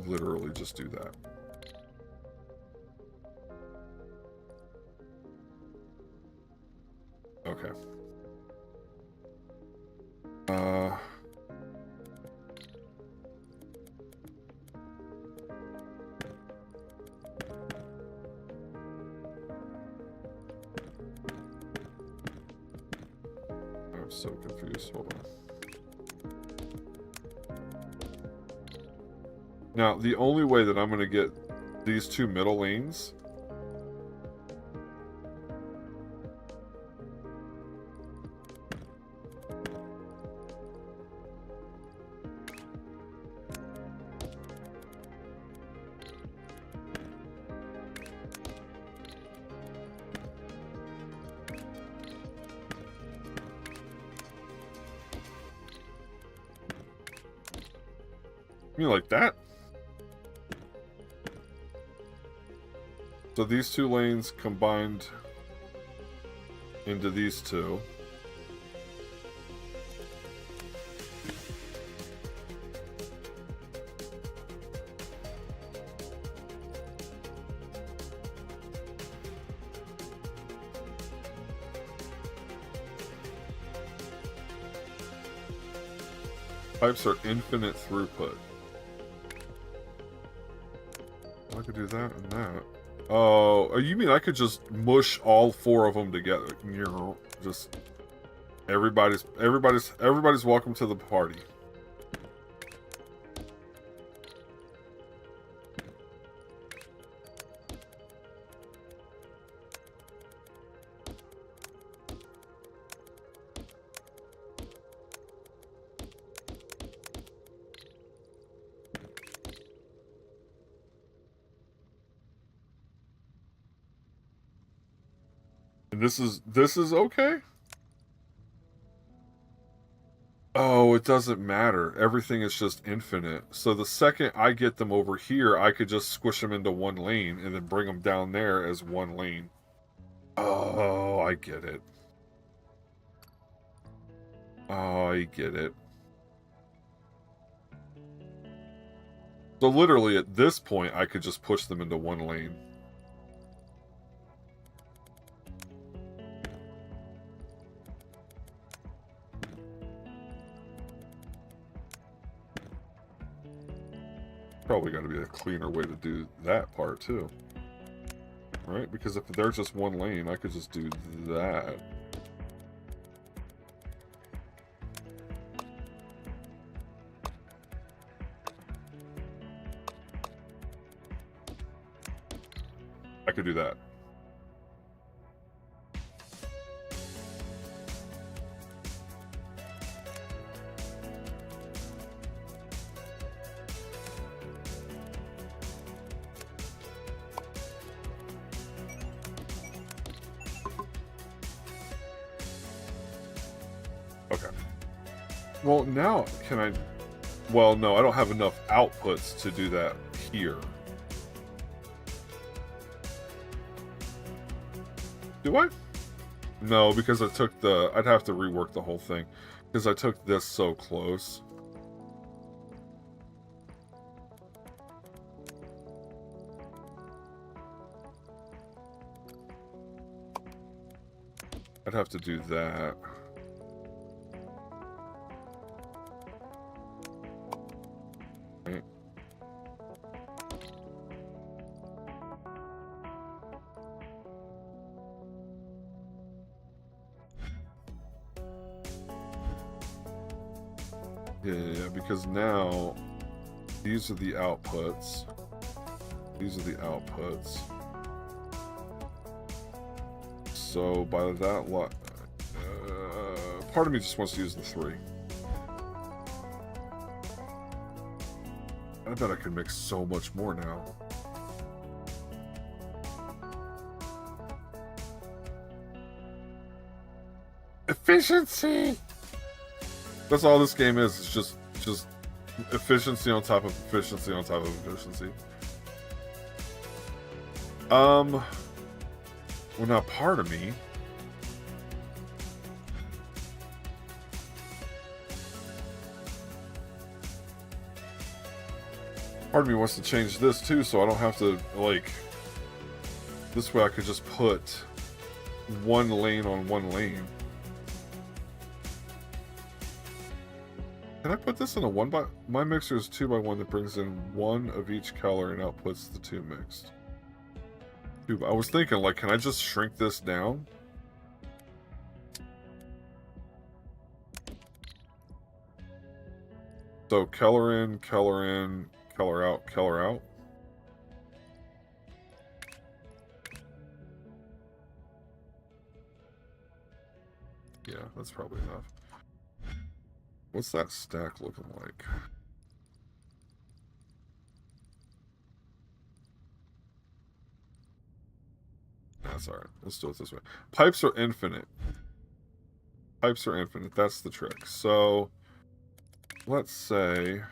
literally just do that. Okay. I'm so confused. Hold on. Now, the only way that I'm going to get these two middle lanes like that. So these two lanes combined into these two. Pipes are infinite throughput. I could do that and that. Oh, you mean I could just mush all 4 of them together? You know, just everybody's welcome to the party. And this is okay? Oh, it doesn't matter. Everything is just infinite. So the second I get them over here, I could just squish them into one lane and then bring them down there as one lane. Oh, I get it. Oh, I get it. So literally at this point, I could just push them into one lane. Probably got to be a cleaner way to do that part too. Right? Because if they're just one lane, I could just do that. I could do that. Okay. Well, now can I... Well, no, I don't have enough outputs to do that here. Do I? No, because I took the... I'd have to rework the whole thing. Because I took this so close. I'd have to do that. Right. Yeah, because now these are the outputs. These are the outputs. So by that lot, part of me just wants to use the 3. I bet I can make so much more now. Efficiency! That's all this game is. It's just efficiency on top of efficiency on top of efficiency. Well, now part of me... Part of me wants to change this too, so I don't have to, like... This way I could just put one lane on one lane. Can I put this in a 1x... My mixer is 2x1 that brings in 1 of each color and outputs the 2 mixed. I was thinking, like, can I just shrink this down? So, color in, color out, color out. Yeah, that's probably enough. What's that stack looking like? That's alright. Let's do it this way. Pipes are infinite. Pipes are infinite. That's the trick. So, let's say...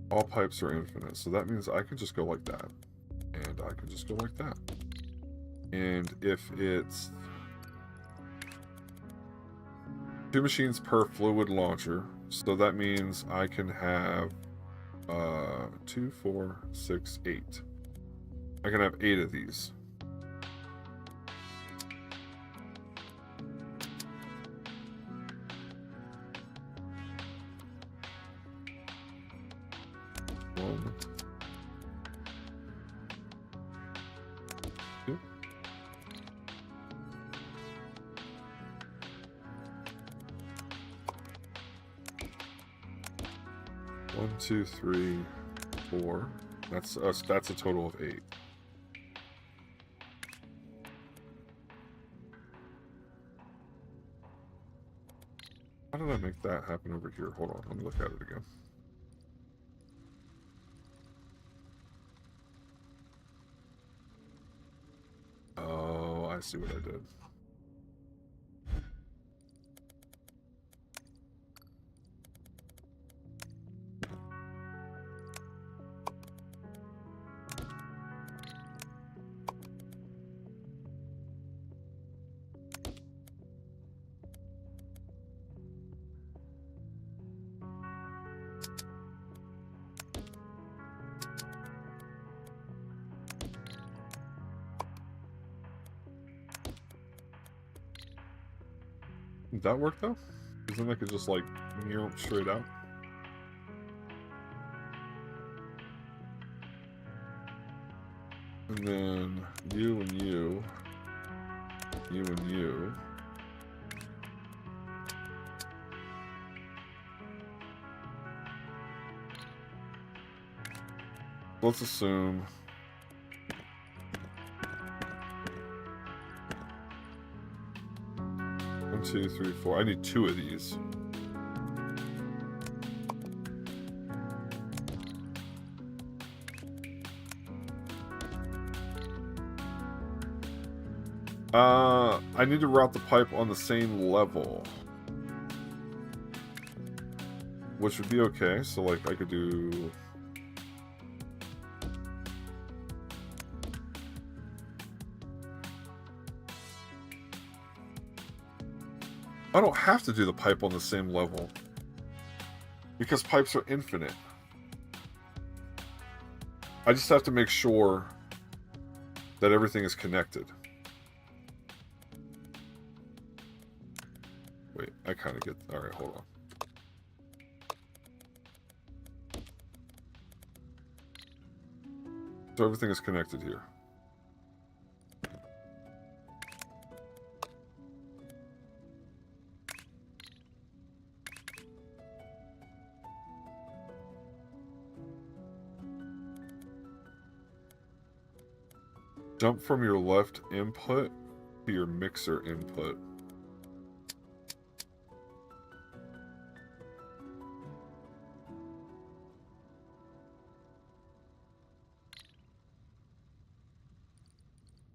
all pipes are infinite. So that means I can just go like that. And I can just go like that. And if it's... 2 machines per fluid launcher, so that means I can have 2, 4, 6, 8. I can have 8 of these. One, two. One, two, three, 4. That's us. That's a total of 8. How did I make that happen over here? Hold on, let me look at it again. Oh, I see what I did. Did that work though? Isn't that just like straight out? And then you and you, you and you. Let's assume 1, 2, 3, 4. I need 2 of these. I need to route the pipe on the same level, which would be okay. So, like, I could do. I don't have to do the pipe on the same level because pipes are infinite. I just have to make sure that everything is connected. Wait, I kind of get... Alright, hold on. So everything is connected here. Jump from your left input to your mixer input.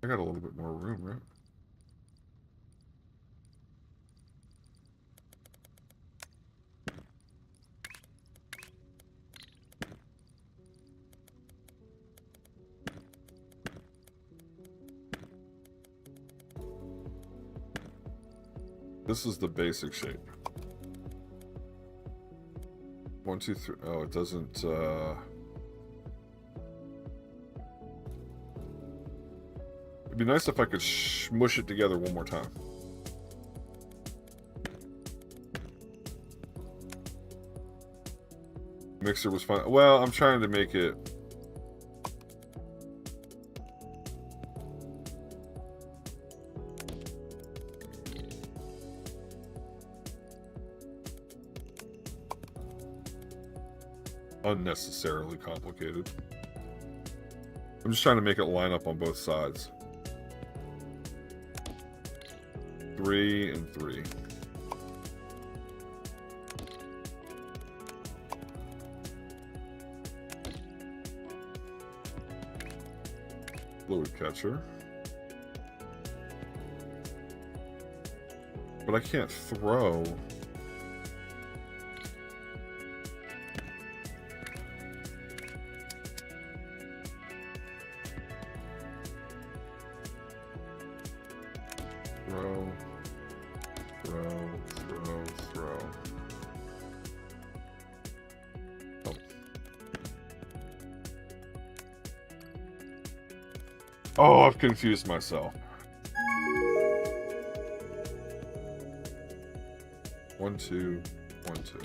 I got a little bit more room, right? This is the basic shape. 1, 2, 3. Oh, it doesn't. It'd be nice if I could smush it together one more time. Mixer was fine. Well, I'm trying to make it. Unnecessarily complicated. I'm just trying to make it line up on both sides. 3 and 3. Fluid catcher. But I can't throw. Throw. Oh. Oh, I've confused myself. 1, 2, 1, 2.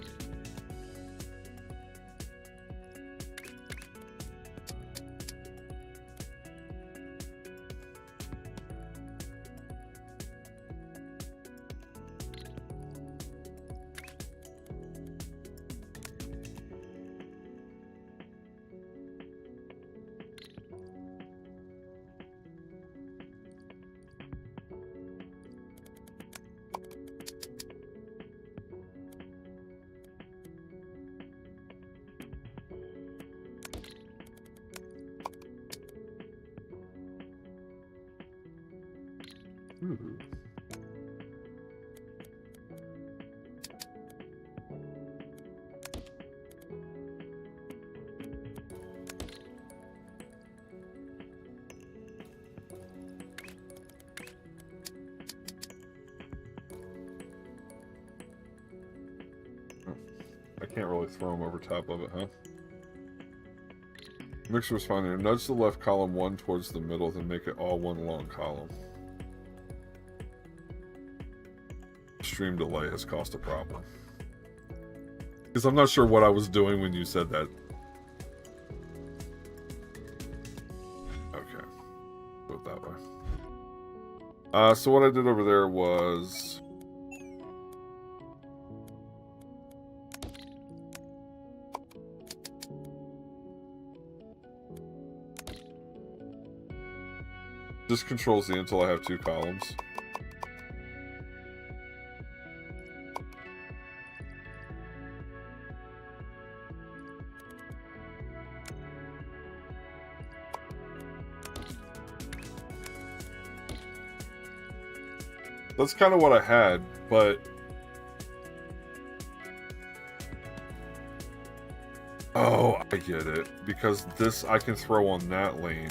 Ooh. I can't really throw them over top of it, huh? Mixer was fine there. Nudge the left column 1 towards the middle, then make it all one long column. Stream delay has caused a problem. Because I'm not sure what I was doing when you said that. Okay. Do it that way. So what I did over there was... Just control Z until I have 2 columns. That's kind of what I had, but... Oh, I get it. Because this I can throw on that lane.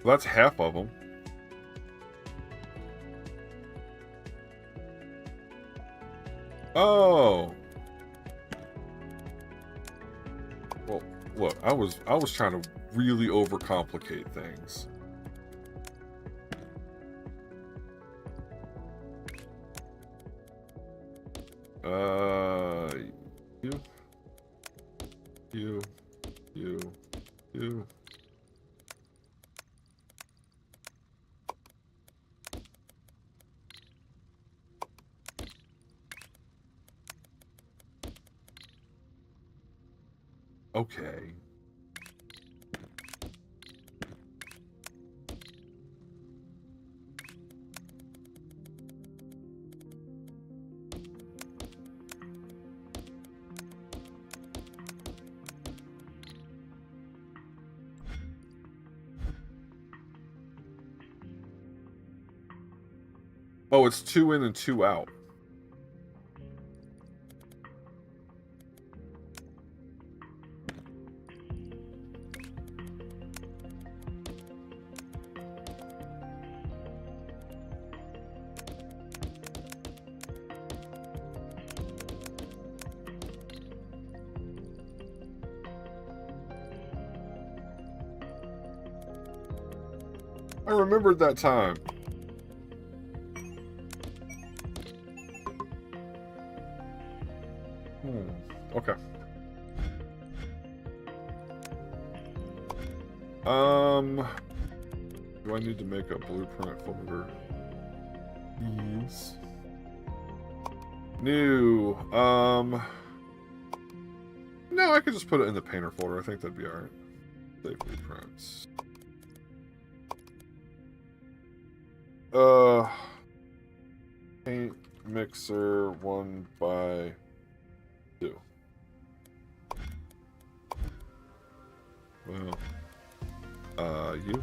Well, that's half of them. Oh. Well, look, I was trying to really overcomplicate things. You. Okay. Oh, it's 2 in and 2 out. I remembered that time. Okay. Do I need to make a blueprint folder? Yes. New. No, I could just put it in the painter folder. I think that'd be alright. Save blueprints. Paint mixer 1 by 2. Well, you.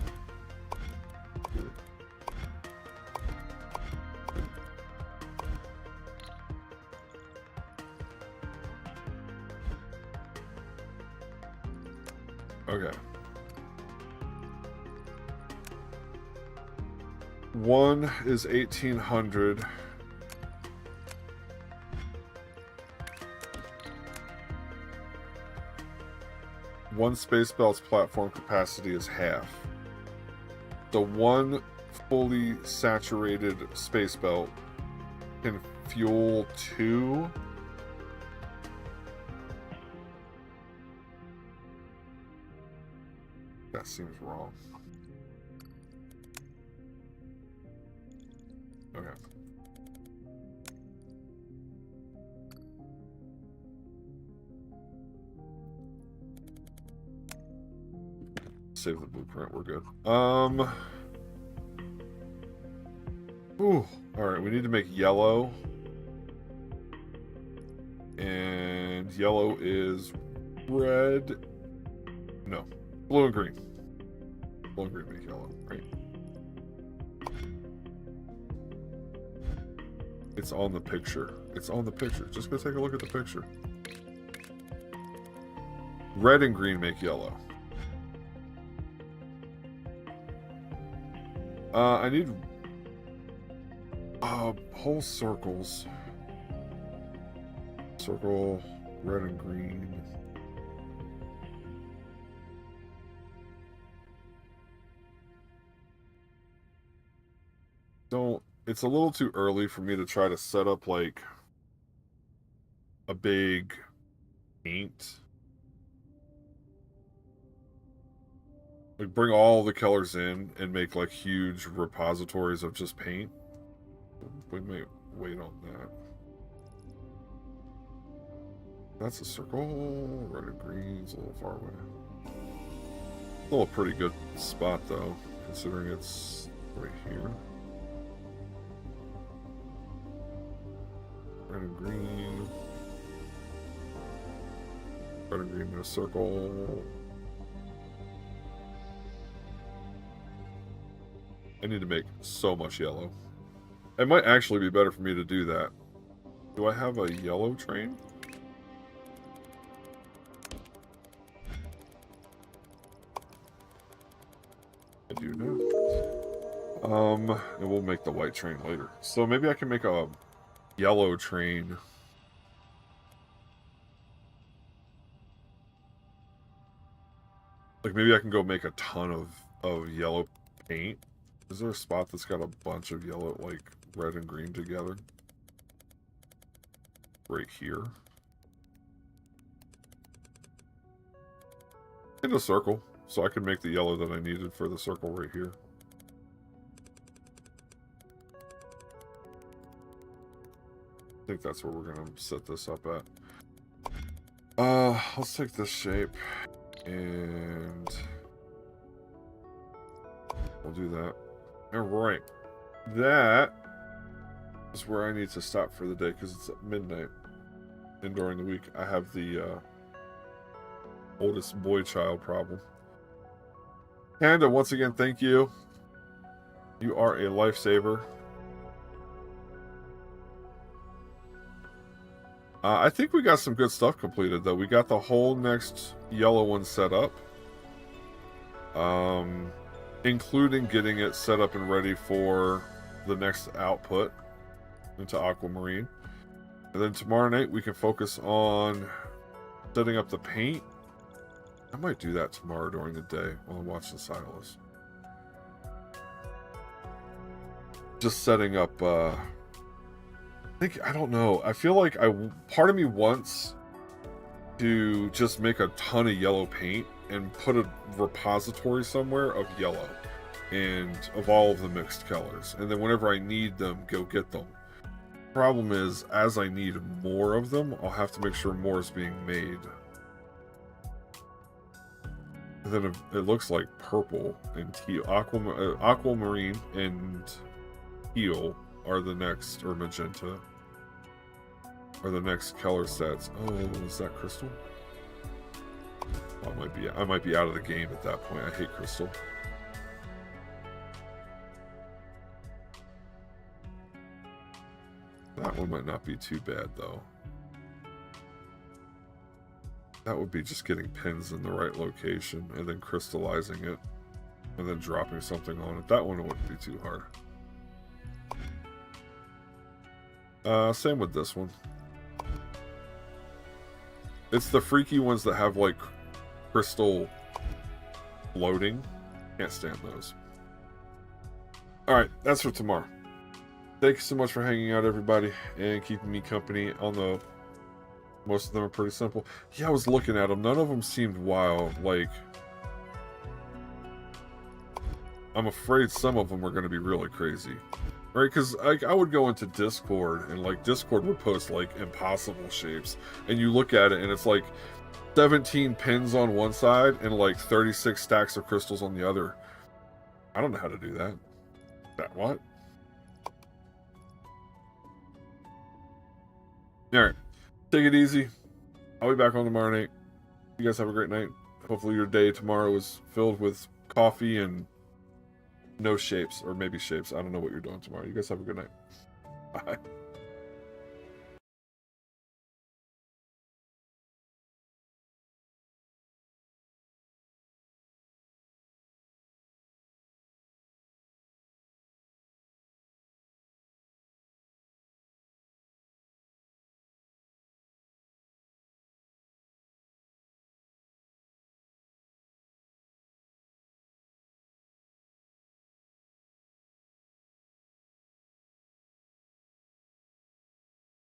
Okay. One is 1,800. One space belt's platform capacity is half. The one fully saturated space belt can fuel 2. That seems wrong. Okay. Save the blueprint, we're good. Ooh, alright, we need to make yellow. And yellow is red. No, blue and green. Blue and green make yellow, right? It's on the picture. It's on the picture. Just go take a look at the picture. Red and green make yellow. I need whole circles. Circle, red and green. It's a little too early for me to try to set up like a big paint. Like bring all the colors in and make like huge repositories of just paint. We may wait on that. That's a circle. Red and green's a little far away. Still a pretty good spot though, considering it's right here. Red and green. Red and green in a circle. I need to make so much yellow. It might actually be better for me to do that. Do I have a yellow train? I do not. And we'll make the white train later. So maybe I can make a yellow train. Like maybe I can go make a ton of yellow paint. Is there a spot that's got a bunch of yellow, like red and green together? Right here. In a circle. So I can make the yellow that I needed for the circle right here. I think that's where we're going to set this up at. Let's take this shape. And we'll do that. Alright. That is where I need to stop for the day because it's at midnight. And during the week I have the oldest boy child problem. Panda, once again, thank you. You are a lifesaver. I think we got some good stuff completed, though. We got the whole next yellow one set up. Including getting it set up and ready for the next output into Aquamarine. And then tomorrow night we can focus on setting up the paint. I might do that tomorrow during the day while I watch the Silas. Just setting up, I don't know. I feel like part of me wants to just make a ton of yellow paint and put a repository somewhere of yellow and of all of the mixed colors. And then whenever I need them, go get them. Problem is, as I need more of them, I'll have to make sure more is being made. And then it looks like purple and teal. Aquamarine and teal are the next, or magenta, are the next color sets. Oh, is that crystal? Oh, I might be out of the game at that point. I hate crystal. That one might not be too bad, though. That would be just getting pins in the right location and then crystallizing it and then dropping something on it. That one wouldn't be too hard. Same with this one. It's the freaky ones that have like crystal floating. Can't stand those. Alright, that's for tomorrow. Thank you so much for hanging out, everybody, and keeping me company on the... Most of them are pretty simple. Yeah, I was looking at them. None of them seemed wild. Like, I'm afraid some of them are going to be really crazy. Right? Because I would go into Discord, and like Discord would post like impossible shapes. And you look at it, and it's like 17 pins on one side, and like 36 stacks of crystals on the other. I don't know how to do that. That what? Alright. Take it easy. I'll be back on tomorrow night. You guys have a great night. Hopefully your day tomorrow is filled with coffee and no shapes, or maybe shapes. I don't know what you're doing tomorrow. You guys have a good night. Bye.